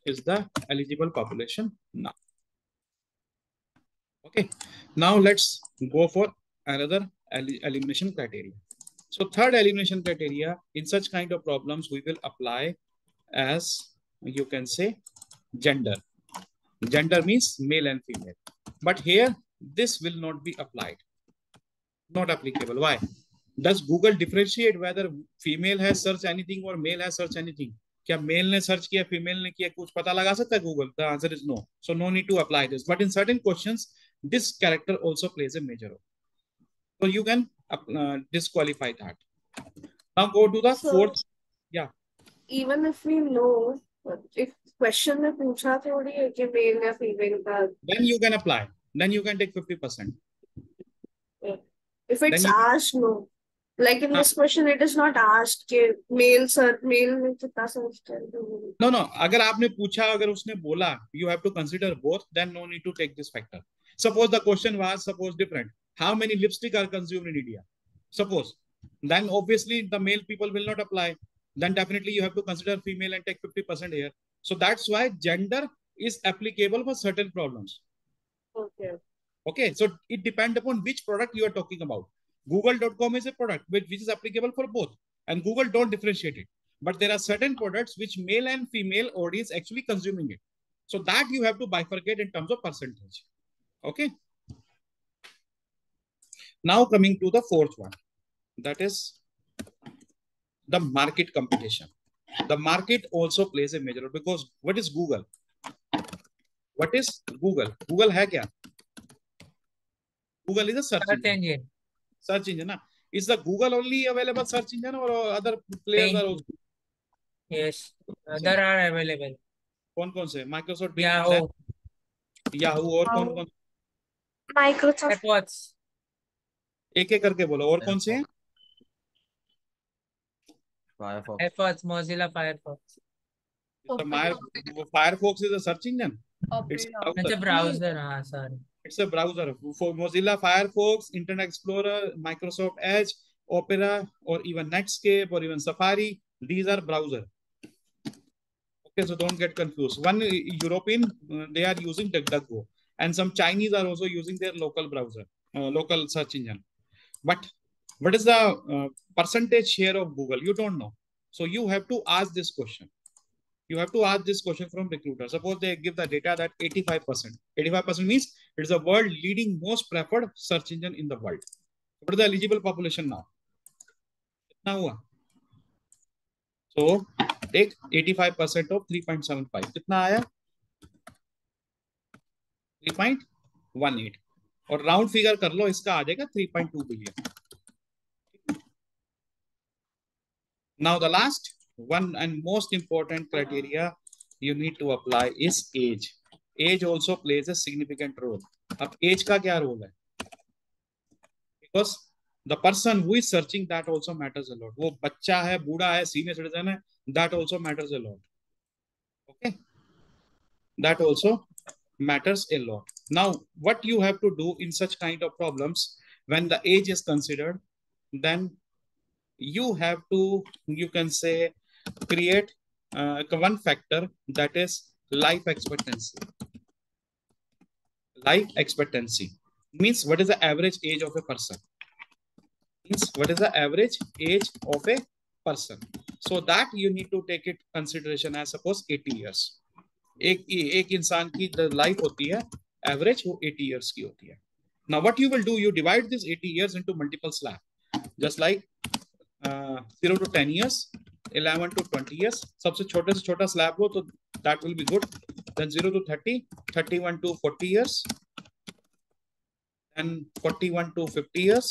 Speaker 2: is the eligible population now. Okay, now let's go for another elimination criteria. So third elimination criteria, in such kind of problems, we will apply as, you can say, gender. Gender means male and female. But here, this will not be applied. Not applicable. Why? Does Google differentiate whether female has searched anything or male has searched anything? क्या male ने search किया female ने किया, कुछ पता लगा सकता है Google? The answer is no. So no need to apply this. But in certain questions this character also plays a major role. So you can disqualify that. Now go to the fourth. Yeah.
Speaker 8: Even if we know, if question में पूछा थोड़ी है कि male या female का.
Speaker 2: Then you can apply. Then you can take 50%.
Speaker 8: If it's asked, no. Like in this question, it is not asked कि male में कितना समझते हैं.
Speaker 2: No. अगर आपने पूछा, अगर उसने बोला, you have to consider both. Then no need to take this factor. Suppose the question was different. How many lipstick are consumed in India? Suppose. Then obviously the male people will not apply. Then definitely you have to consider female and take 50% here. So that's why gender is applicable for certain problems. Okay. So it depends upon which product you are talking about. Google.com is a product which is applicable for both. And Google don't differentiate it. But there are certain products which male and female audience actually consuming it. So that you have to bifurcate in terms of percentage. Okay. Now coming to the fourth one, that is the market competition. The market also plays a major role because what is Google? What is Google? Google है क्या? Google is a search engine. Search engine, na? Is the Google only available search engine or other players are also?
Speaker 3: Yes, other are available.
Speaker 2: कौन से? Microsoft, Yahoo और कौन?
Speaker 8: Microsoft.
Speaker 2: एक एक करके बोलो. और कौन से हैं?
Speaker 3: Firefox, Mozilla Firefox.
Speaker 2: Firefox is a search engine.
Speaker 3: It's a browser. Sorry.
Speaker 2: It's a browser. For Mozilla Firefox, Internet Explorer, Microsoft Edge, Opera, or even Netscape, or even Safari, these are browser. Okay, so don't get confused. One European, they are using DuckDuckGo, and some Chinese are also using their local browser, local search engine. But what is the percentage share of Google? You don't know. So you have to ask this question. You have to ask this question from recruiter. Suppose they give the data that 85%. 85% means it is the world leading most preferred search engine in the world. What is the eligible population now? Now, so take 85% of 3.75. कितना आया? 3.18. और round figure कर लो, इसका आ जाएगा 3.2 billion. Now the last one and most important criteria you need to apply is age. Age also plays a significant role. अब age का क्या role है? Because the person who is searching, that also matters a lot. वो बच्चा है, बूढ़ा है, senior citizen है, that also matters a lot. Okay, that also matters a lot. Now, what you have to do in such kind of problems when the age is considered, then you have to, you can say, create one factor, that is life expectancy. Life expectancy means what is the average age of a person. Means what is the average age of a person. So that you need to take it consideration as suppose 80 years. एक इंसान की life होती है average वो 80 years की होती है. Now what you will do, you divide this 80 years into multiple slab, just like 0 to 10 years, 11 to 20 years. सबसे छोटे से छोटा स्लैब हो तो that will be good. Then 0 to 30, 31 to 40 years, then 41 to 50 years,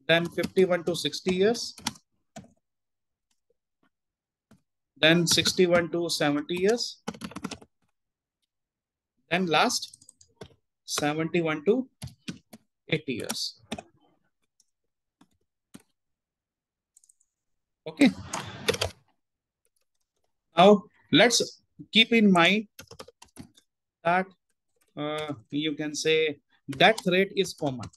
Speaker 2: then 51 to 60 years, then 61 to 70 years, then last 71 to 80 years. Okay. Now let's keep in mind that you can say death rate is common.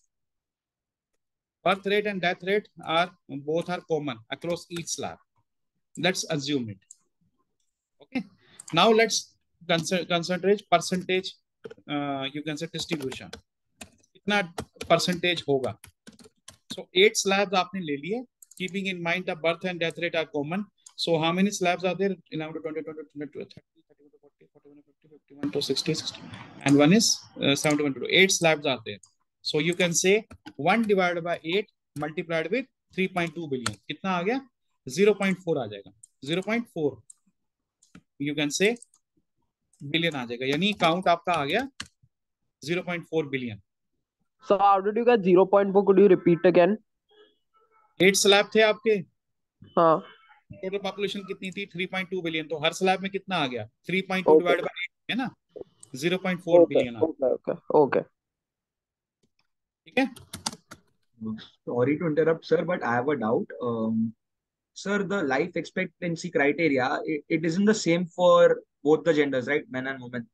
Speaker 2: Birth rate and death rate are both are common across each slab. Let's assume it. Okay. Now let's concentrate percentage. You can say distribution. कितना percentage होगा? So 8 slabs आपने ले लिए. Keeping in mind the birth and death rate are common. So how many slabs are there? 11 to 20, 20 to 30, 31 to 40, 41 to 50, 51 to 60, 60. And one is 71 to 8 slabs are there. So you can say 1 divided by 8 multiplied with 3.2 billion. कितना आ गया? 0.4 आ जाएगा. 0.4 you can say billion आ जाएगा. यानी count आपका आ गया 0.4 billion.
Speaker 5: So how did you get 0.4? Could you repeat again?
Speaker 2: 8 slab थे आपके.
Speaker 5: हाँ.
Speaker 2: टोटल पॉपुलेशन कितनी थी? 3.2 बिलियन. तो हर स्लैब में कितना आ गया? 3.2 डिवाइड बाय 8 है ना, 0.4 बिलियन आ गया.
Speaker 5: Okay.
Speaker 2: ठीक है.
Speaker 9: Sorry to interrupt, sir, but I have a doubt. Sir, the life expectancy criteria, it isn't the same for both the genders, right? Men and women.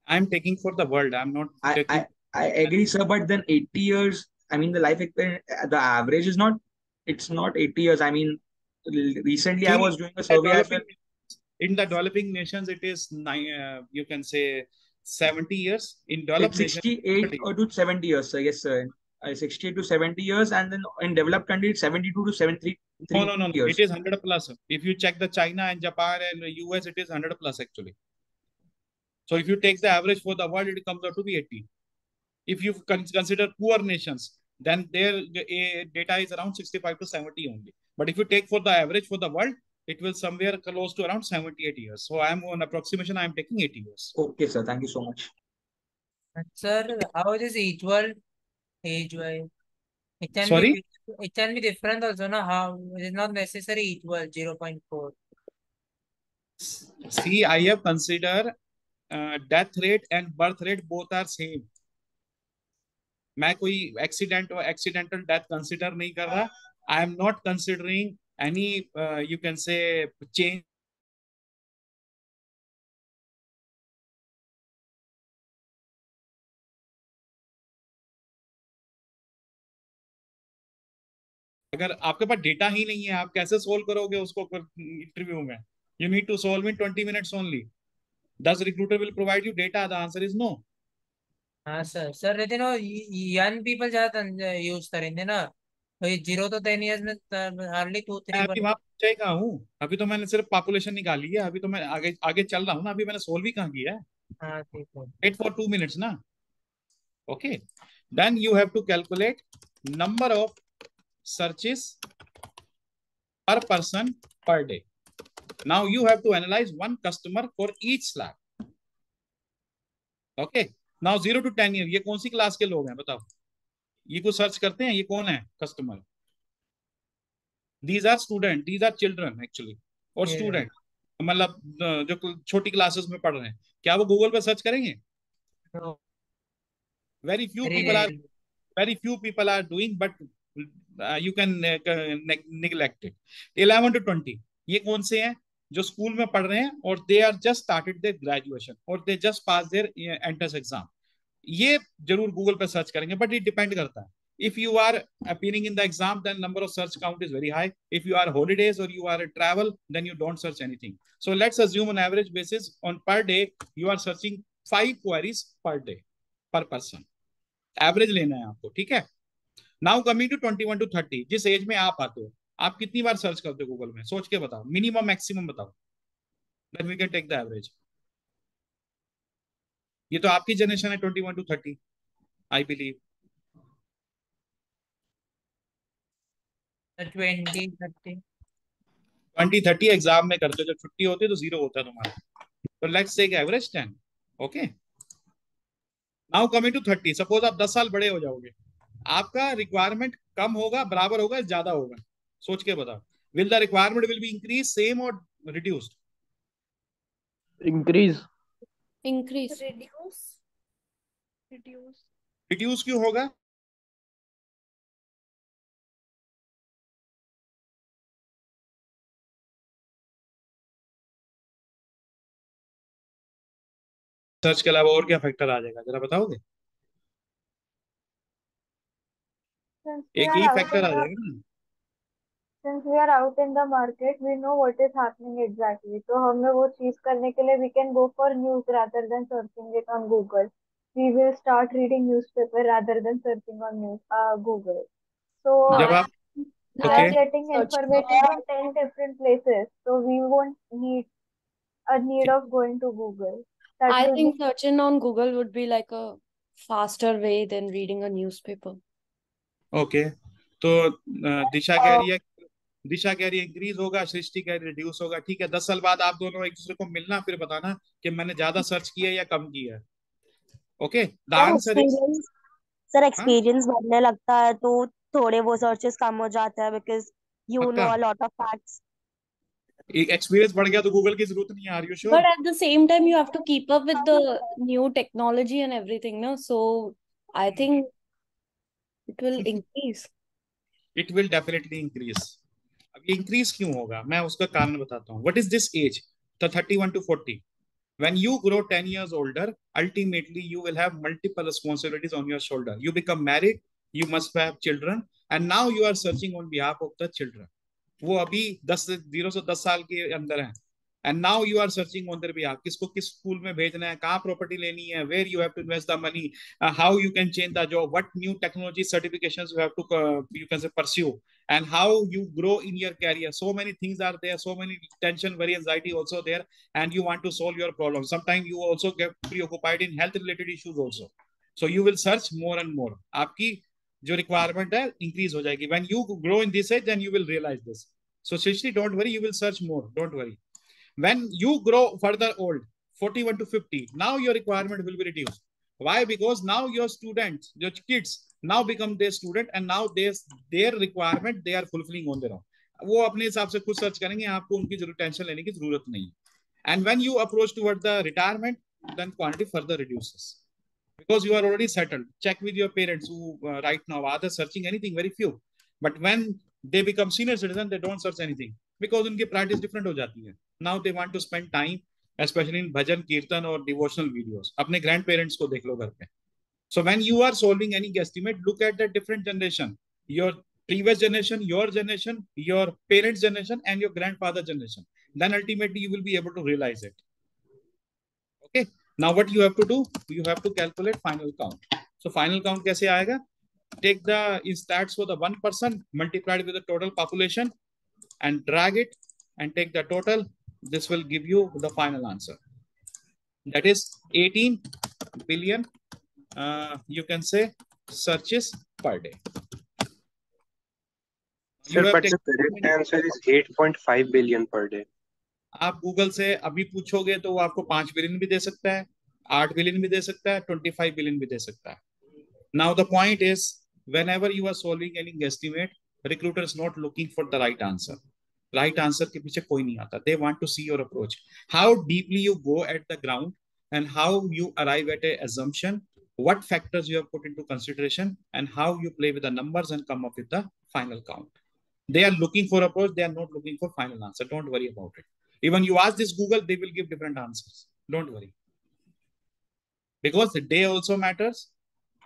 Speaker 2: I'm taking for the world. I'm not taking.
Speaker 9: I agree, sir, but then 80 years, I mean, the life expectancy, the average is not, it's not 80 years. I mean, recently I was doing a survey as well.
Speaker 2: In the developing nations, it is you can say 70 years. In developed
Speaker 9: it's 68 or to 70 years, sir. Yes, sir. 68 to 70 years, and then in developed countries, 72 to 73
Speaker 2: no.
Speaker 9: years.
Speaker 2: It is 100 plus. If you check the China and Japan and the US, it is 100 plus actually. So if you take the average for the world, it comes out to be 80. If you consider poor nations, then their data is around 65 to 70 only. But if you take for the average for the world, it will somewhere close to around 78 years. So I am on approximation, I am taking 80 years.
Speaker 9: Okay, sir. Thank you so much.
Speaker 3: Sir, how is each world age-wise? It can
Speaker 2: Sorry?
Speaker 3: be it can be different also, no? How it is not necessary each world 0.4.
Speaker 2: See, I have considered death rate and birth rate both are same. मैं कोई accidental death consider नहीं कर रहा. I am not considering any you can say change. अगर आपके पास data ही नहीं है, आप कैसे सोल्व करोगे उसको इंटरव्यू में? You need to solve in 20 minutes only. Does recruiter will provide you data? The answer is no.
Speaker 3: हाँ सर. सर रहते ना young people ज्यादा यूज करेंगे ना. 0 to 10 years में हार्डली 2-3.
Speaker 2: अभी वहां पहुंचेगा हूँ. अभी तो मैंने सिर्फ पॉपुलेशन निकाली है. अभी तो मैं आगे आगे चल रहा हूँ ना. अभी मैंने सोल्व ही कहाँ किया है.
Speaker 3: हाँ ठीक है.
Speaker 2: Wait for 2 minutes ना. Okay. Then you have to calculate number of searches per person per day. Now you have to analyze one customer for each slab. Okay. Now 0 to 10 year, ये कौन सी class के लोग हैं बताओ? ये को search करते हैं, ये कौन है customer? These are student, these are children actually, और स्टूडेंट मतलब जो छोटी क्लासेस में पढ़ रहे हैं. क्या वो गूगल पे सर्च करेंगे? Very few people are doing, but you can neglect it. 11 to 20. ये कौन से हैं? जो स्कूल में पढ़ रहे हैं और they are just started their graduation और they just pass their entrance exam, ये जरूर गूगल पे सर्च करेंगे, बट इट डिपेंड करता है. If you are appearing in the exam, then number of search count is very high. If you are holidays or you are at travel, then you don't search anything. So let's assume on average basis on per day you are searching 5 queries per day per person. Average लेना है आपको, ठीक है? Now coming to 21 to 30, जिस as में आप आते हो, आप कितनी बार सर्च करते हो गूगल में? सोच के बताओ, मिनिमम मैक्सिमम बताओ, then we can take the average. ये तो आपकी जनरेशन है 21 to 30, I believe. 20-30 एग्जाम में करते हो, जब छुट्टी होती है तो 0 होता है तुम्हारा. तो let's take average 10. Okay, now coming to 30, suppose आप 10 साल बड़े हो जाओगे, आपका रिक्वायरमेंट कम होगा, बराबर होगा, ज्यादा होगा? सोच के बताओ. Will the requirement will be increase, same और रिड्यूस्ड?
Speaker 5: Increase.
Speaker 10: Increase.
Speaker 2: रिड्यूस क्यों होगा? सर्च के अलावा और क्या फैक्टर आ जाएगा, जरा बताओगे? एक ही फैक्टर आ जाएगा ना.
Speaker 11: Since we are out in the market, we know what is happening exactly. तो हमें वो चीज करने के लिए we can go for news rather than searching it on Google. We will start reading newspaper rather than searching on Google. So
Speaker 2: जब आप
Speaker 11: we are getting information from 10 different places. So we won't need a need of going to Google.
Speaker 10: I think searching on Google would be like a faster way than reading a newspaper.
Speaker 2: Okay, तो दिशा कह रही है increase होगा, सृष्टि कह रही है reduce होगा. ठीक है, 10 साल बाद आप दोनों एक दूसरे को मिलना, फिर बताना कि मैंने ज्यादा सर्च किया या कम किया. Okay, the answer is
Speaker 12: sir experience बढ़ने लगता है तो थोड़े वो सर्चेस कम हो जाते हैं because you know a lot of facts.
Speaker 2: Experience बढ़ गया तो गूगल की जरूरत नहीं है. Are you sure?
Speaker 10: But at the same time, you have to keep up with the new technology and everything, no? So I think it will increase.
Speaker 2: It will definitely increase. अब ये increase क्यों होगा, मैं उसका कारण बताता हूँ. What is this age, the 31 to 40? When you grow 10 years older, ultimately you will have multiple responsibilities on your shoulder. You become married, you must have children, and now you are searching on behalf of the children. वो अभी 0 से 10 साल के अंदर हैं, and now you are searching on their behalf. किसको किस school में भेजना है, कहाँ प्रॉपर्टी लेनी है, where you have to invest the money, how you can change the job, what new technology certifications you have to you can say pursue, and how you grow in your career. So many things are there, so many tension, worry, anxiety also there, and you want to solve your problems. Sometimes you also get preoccupied in health related issues also. So you will search more and more. आपकी जो requirement है increase हो जाएगी. When you grow in this age, then you will realize this. So seriously, don't worry, you will search more. Don't worry. When you grow further old, 41 to 50, now your requirement will be reduced. Why? Because now your students, your kids now become their student, and now their requirement they are fulfilling on their own. वो अपने हिसाब से खुद search करेंगे, आपको उनकी जरूर tension लेने की जरूरत नहीं. And when you approach toward the retirement, then quantity further reduces because you are already settled. Check with your parents who right now are they searching anything, very few. But when they become senior citizen, they don't search anything because उनकी priorities different हो जाती है. Now they want to spend time, especially in bhajan, kirtan और devotional videos. अपने grandparents को देख लो घर पे. So when you are solving any guesstimate, look at the different generation, your previous generation, your generation, your parents' generation, and your grandfather generation. Then ultimately you will be able to realize it. Okay. Now what you have to do? You have to calculate final count. So final count कैसे आएगा? Take the stats for the one person multiplied with the total population and drag it and take the total. This will give you the final answer. That is 18 billion. You can say searches per day.
Speaker 7: Sir, but the correct answer is 8.5 billion per day.
Speaker 2: आप Google से अभी पूछोगे तो वो आपको 5 billion भी दे सकता है, 8 बिलियन भी दे सकता है, 25 बिलियन भी दे सकता है. Now the point is, whenever you are solving any guesstimate, recruiter is not looking for the right answer. Right answer के पीछे कोई नहीं आता. They want to see your approach, how deeply you go at the ground, and how you arrive at a assumption, what factors you have put into consideration, and how you play with the numbers and come up with the final count. They are looking for approach. They are not looking for final answer. Don't worry about it. Even you ask this Google, they will give different answers. Don't worry. Because the day also matters,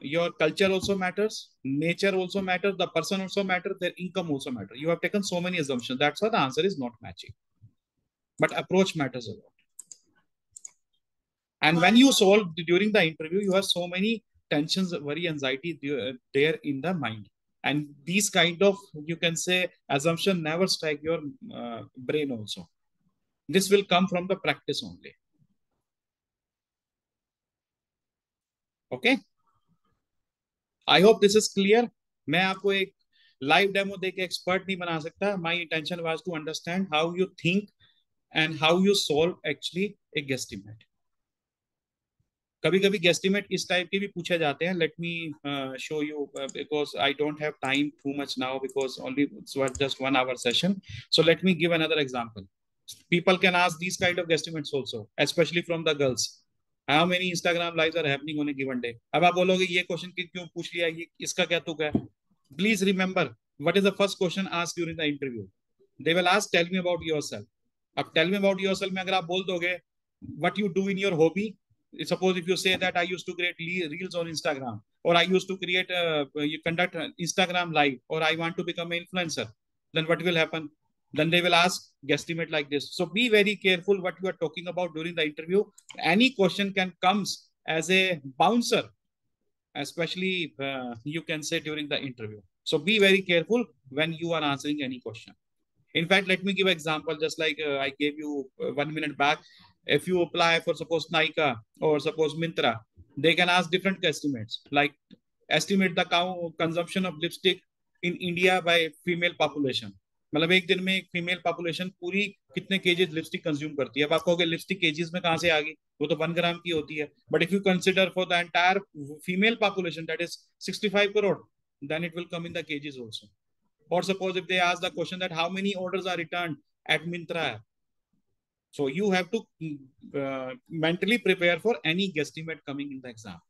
Speaker 2: your culture also matters, nature also matters, the person also matters, their income also matters. You have taken so many assumptions. That's why the answer is not matching. But approach matters a lot. And when you solve during the interview, you have so many tensions, worry, anxiety there in the mind. And these kind of, you can say, assumption never strike your brain also. This will come from the practice only. Okay. I hope this is clear. मैं आपको एक live demo देके expert नहीं बना सकता. My intention was to understand how you think and how you solve actually a guesstimate. कभी कभी guesstimate इस टाइप के भी पूछे जाते हैं. Let me show you because I don't have time too much now because only it's just 1 hour session. So let me give another example. People can ask these kind of guesstimates also, especially from the girls. How many Instagram lives are happening on a given day? अब आप बोलोगे ये question क्यों पूछ लिया, ये इसका क्या तुक है? Please remember what is the first question asked during the interview. They will ask, tell me about yourself. अब tell me about yourself में अगर आप बोल दोगे what you do in your hobby, suppose if you say that I used to create reels on Instagram, or I used to create you conduct Instagram live, or I want to become an influencer, then what will happen? Then they will ask guesstimate like this. So be very careful what you are talking about during the interview. Any question can comes as a bouncer, especially you can say during the interview. So be very careful when you are answering any question. In fact, let me give an example, just like I gave you 1 minute back. If you apply for suppose Nykaa or suppose Myntra, they can ask different estimates, like estimate the consumption of lipstick in India by female population. मतलब एक दिन में एक female population पूरी कितने केजेस lipstick consume करती है. अब आप कहोगे लिपस्टिक केजेस में कहां से आ गई, वो तो 1 ग्राम की होती है. But if you consider for the entire female population that is 65 crore, then it will come in the kgs also. Or suppose if they ask the question that how many orders are returned at Myntra app. So you have to mentally prepare for any guesstimate coming in the exam.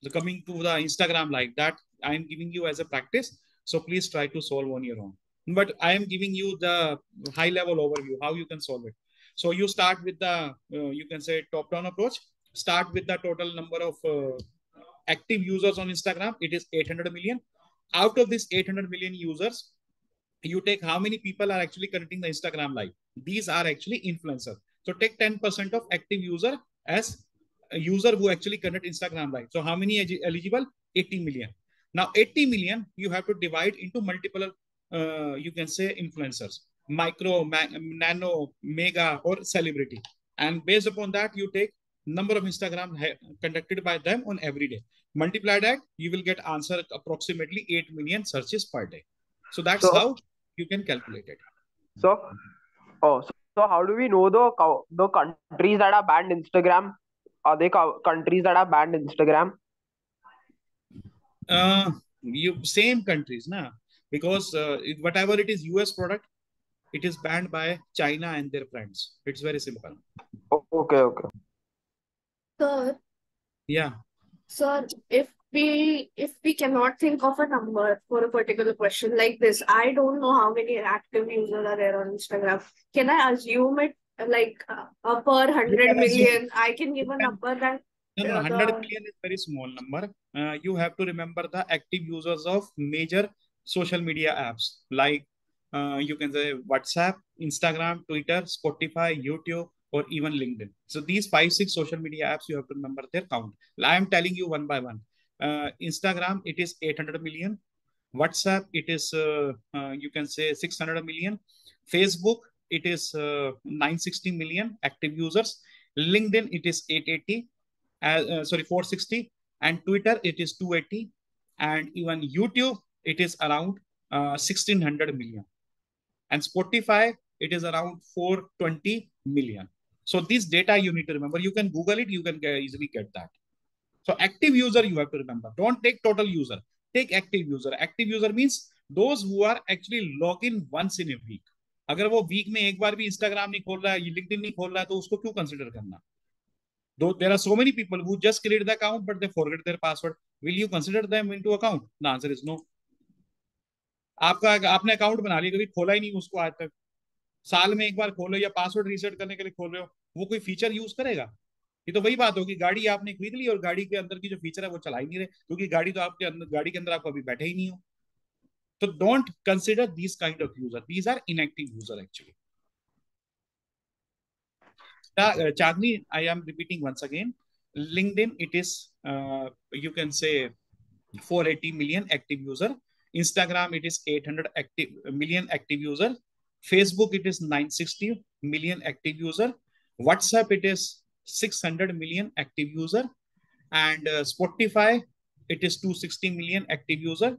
Speaker 2: So coming to the Instagram like that, I am giving you as a practice. So please try to solve on your own. But I am giving you the high level overview, how you can solve it. So you start with the, you can say top down approach. Start with the total number of active users on Instagram. It is 800 million. Out of this 800 million users, you take how many people are actually connecting the Instagram live. These are actually influencers. So take 10% of active user as a user who actually connect Instagram live. So how many eligible? 80 million. Now 80 million, you have to divide into multiple, you can say influencers, micro, nano, mega, or celebrity. And based upon that, you take number of Instagram conducted by them on every day. Multiply that, you will get answer approximately 8 million searches per day. So that's how you can calculate it.
Speaker 5: So how do we know the countries that are banned Instagram? Are they countries that are banned Instagram?
Speaker 2: Same countries, na? Because whatever it is US product, it is banned by China and their friends. It's very simple.
Speaker 5: Okay.
Speaker 8: Sir,
Speaker 2: Yeah.
Speaker 8: sir, if we cannot think of a number for a particular question like this, I don't know how many active users are there on Instagram. Can I assume it like per 100 million? I can give a number that
Speaker 2: No, 100 million is very small number. You have to remember the active users of major social media apps like you can say WhatsApp, Instagram, Twitter, Spotify, YouTube, or even LinkedIn. So these 5-6 social media apps, you have to remember their count. I am telling you one by one. Instagram, it is 800 million. WhatsApp, it is you can say 600 million. Facebook, it is 960 million active users. LinkedIn, it is 880. 460, and Twitter it is 280, and even YouTube it is around 1600 million, and Spotify it is around 420 million. So this data you need to remember. You can Google it, you can easily get that. So active user you have to remember. Don't take total user, take active user. Active user means those who are actually log in once in a week. अगर वो week में एक बार भी Instagram नहीं खोल रहा है, LinkedIn नहीं खोल रहा है, तो उसको क्यों कंसिडर करना? Though there are so many people who just create the account, but they forget their password. Will you consider them into account? The answer is no. आपने अकाउंट बना लिया, कभी खोला ही नहीं उसको आज तक, साल में एक बार खोलो या पासवर्ड रीसेट करने के लिए खोल रहे हो, वो कोई फीचर यूज करेगा? ये तो वही बात होगी, गाड़ी आपने खरीद ली और गाड़ी के अंदर की जो फीचर है वो चला ही नहीं रहे, क्योंकि गाड़ी तो आपके अंदर, गाड़ी के अंदर आप कभी बैठे ही नहीं हो। तो don't consider these kind of user, these are inactive user actually. Chandni, I am repeating once again. LinkedIn, it is, you can say, 480 million active user. Instagram, it is 800 million active user. Facebook, it is 960 million active user. WhatsApp, it is 600 million active user. And Spotify, it is 260 million active user.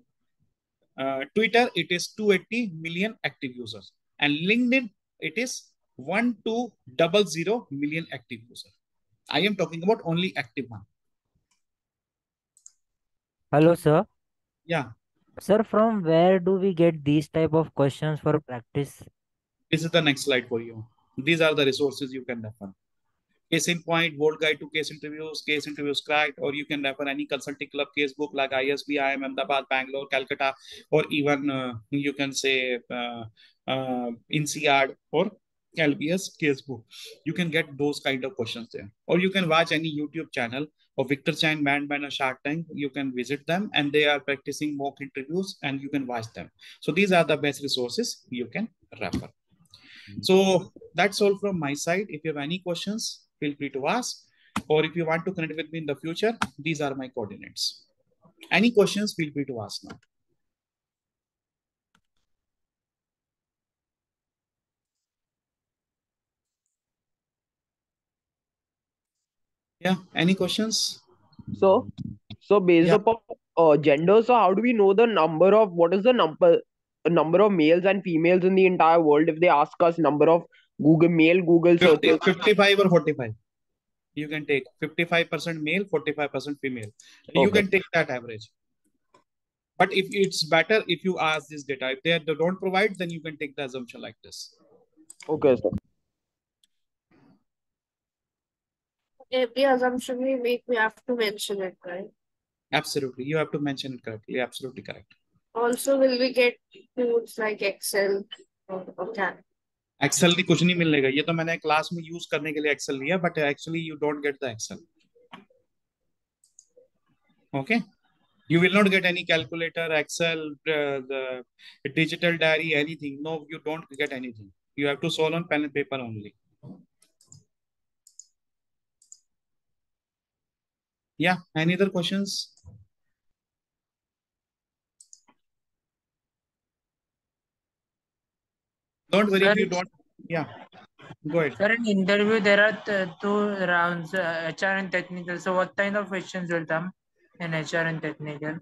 Speaker 2: Twitter, it is 280 million active users. And LinkedIn, it is 1200 million active users. I am talking about only active one.
Speaker 13: Hello, sir.
Speaker 2: Yeah.
Speaker 13: Sir, from where do we get these type of questions for practice?
Speaker 2: This is the next slide for you. These are the resources you can refer. Case in point, World Guide to Case Interviews cracked, or you can refer any consulting club case book like ISB, IIM, Ahmedabad, Bangalore, Calcutta, or even you can say INSEAD or LBS case book. You can get those kind of questions there. Or you can watch any YouTube channel of Victor Chan, Man or Shark Tank. You can visit them and they are practicing mock interviews and you can watch them. So these are the best resources you can refer. So that's all from my side. If you have any questions, feel free to ask. Or if you want to connect with me in the future, these are my coordinates. Any questions, feel free to ask now. Yeah, any questions?
Speaker 5: So based upon gender, so how do we know the number of, what is the number of males and females in the entire world? If they ask us number of Google
Speaker 2: 50,
Speaker 5: searches.
Speaker 2: 55 or 45. You can take 55% male, 45% female. You
Speaker 5: Okay.
Speaker 2: can take that average. But if it's better if you ask this data, if they don't provide, then you can take the assumption like this.
Speaker 5: Okay, sir.
Speaker 8: Every assumption we make, we have to mention it, right?
Speaker 2: Absolutely. You have to mention it correctly. Absolutely correct.
Speaker 8: Also, will we get tools like Excel or Can?
Speaker 2: Excel की कुछ नहीं मिलेगा, ये तो मैंने class में use करने के लिए एक्सेल लिया, but actually you don't get the Excel. Okay, you will not get any calculator, Excel, the digital diary, anything. No, you don't get anything. You have to solve on pen and paper only. Yeah, any other questions? Don't worry if you don't. Yeah, go ahead.
Speaker 3: Sir, in interview there are two rounds, HR and technical. So what kind of questions will come in HR and technical?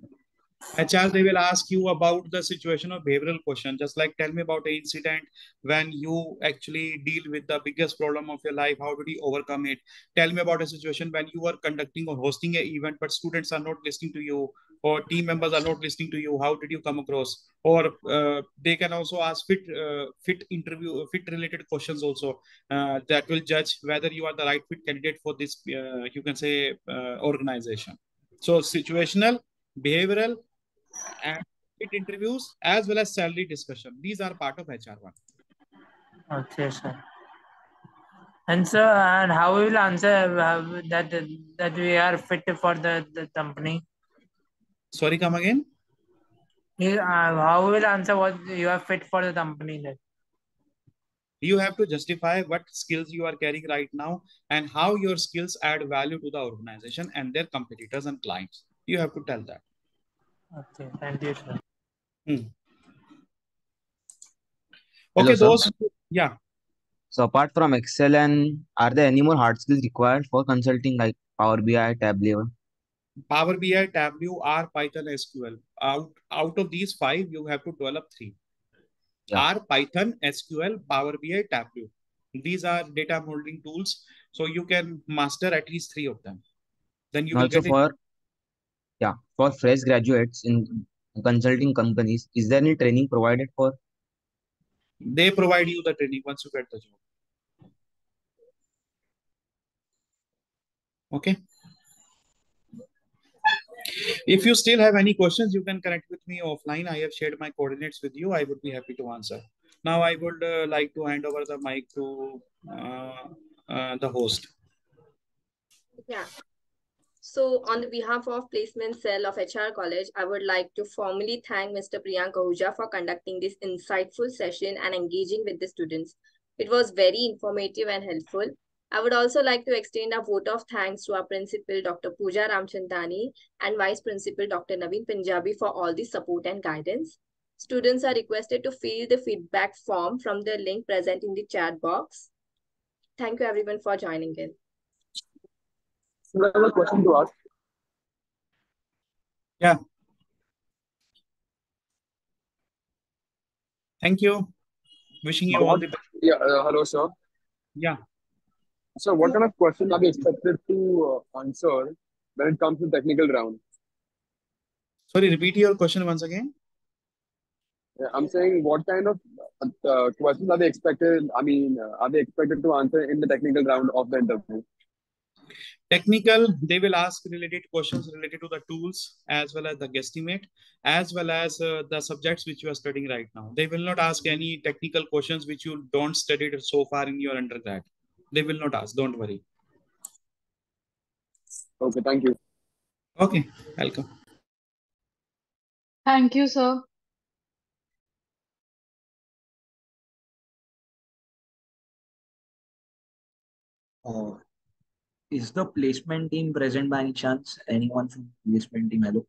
Speaker 2: HR, they will ask you about the situation of behavioral question, just like tell me about an incident when you actually deal with the biggest problem of your life. How did you overcome it? Tell me about a situation when you are conducting or hosting an event, but students are not listening to you or team members are not listening to you. How did you come across? Or they can also ask fit related questions also that will judge whether you are the right fit candidate for this, you can say, organization. So situational, behavioral, and fit interviews as well as salary discussion. These are part of HR1.
Speaker 3: Okay, sir. And so, and how we will answer that we are fit for the company?
Speaker 2: Sorry, come again.
Speaker 3: How we will answer what you are fit for the company then?
Speaker 2: You have to justify what skills you are carrying right now and how your skills add value to the organization and their competitors and clients. You have to tell that.
Speaker 3: Okay, thank you, sir.
Speaker 2: Okay,
Speaker 14: Hello,
Speaker 2: those.
Speaker 14: sir.
Speaker 2: Yeah.
Speaker 14: So apart from Excel, and are there any more hard skills required for consulting like Power BI, Tableau?
Speaker 2: Power BI, Tableau, R, Python, SQL. Out of these five, you have to develop three.
Speaker 14: Yeah.
Speaker 2: R, Python, SQL, Power BI, Tableau. These are data modeling tools. So you can master at least three of them. Then you
Speaker 14: And
Speaker 2: will
Speaker 14: also
Speaker 2: get
Speaker 14: for fresh graduates in consulting companies, is there any training provided for?
Speaker 2: They provide you the training once you get the job. Okay. If you still have any questions, you can connect with me offline. I have shared my coordinates with you. I would be happy to answer. Now I would like to hand over the mic to the host.
Speaker 1: Yeah. So, on the behalf of Placement Cell of HR College, I would like to formally thank Mr. Priyank Ahuja for conducting this insightful session and engaging with the students. It was very informative and helpful. I would also like to extend a vote of thanks to our principal, Dr. Pooja Ramchandani, and Vice Principal, Dr. Naveen Punjabi, for all the support and guidance. Students are requested to fill the feedback form from the link present in the chat box. Thank you everyone for joining in.
Speaker 15: So I have a question to ask.
Speaker 2: Yeah. Thank you. Wishing you all the best.
Speaker 15: Yeah, hello, sir.
Speaker 2: Yeah.
Speaker 15: So, what kind of questions are we expected to answer when it comes to technical round?
Speaker 2: Sorry, repeat your question once again.
Speaker 15: Yeah, I'm saying, what kind of questions are they expected? I mean, are they expected to answer in the technical round of the interview?
Speaker 2: Technical, they will ask related questions related to the tools as well as the guesstimate, as well as the subjects which you are studying right now. They will not ask any technical questions which you don't studied so far in your undergrad. They will not ask, don't worry.
Speaker 15: Okay, thank you.
Speaker 2: Okay, welcome.
Speaker 6: Thank you, sir.
Speaker 9: Is the placement team present by any chance? Anyone from placement team? Hello.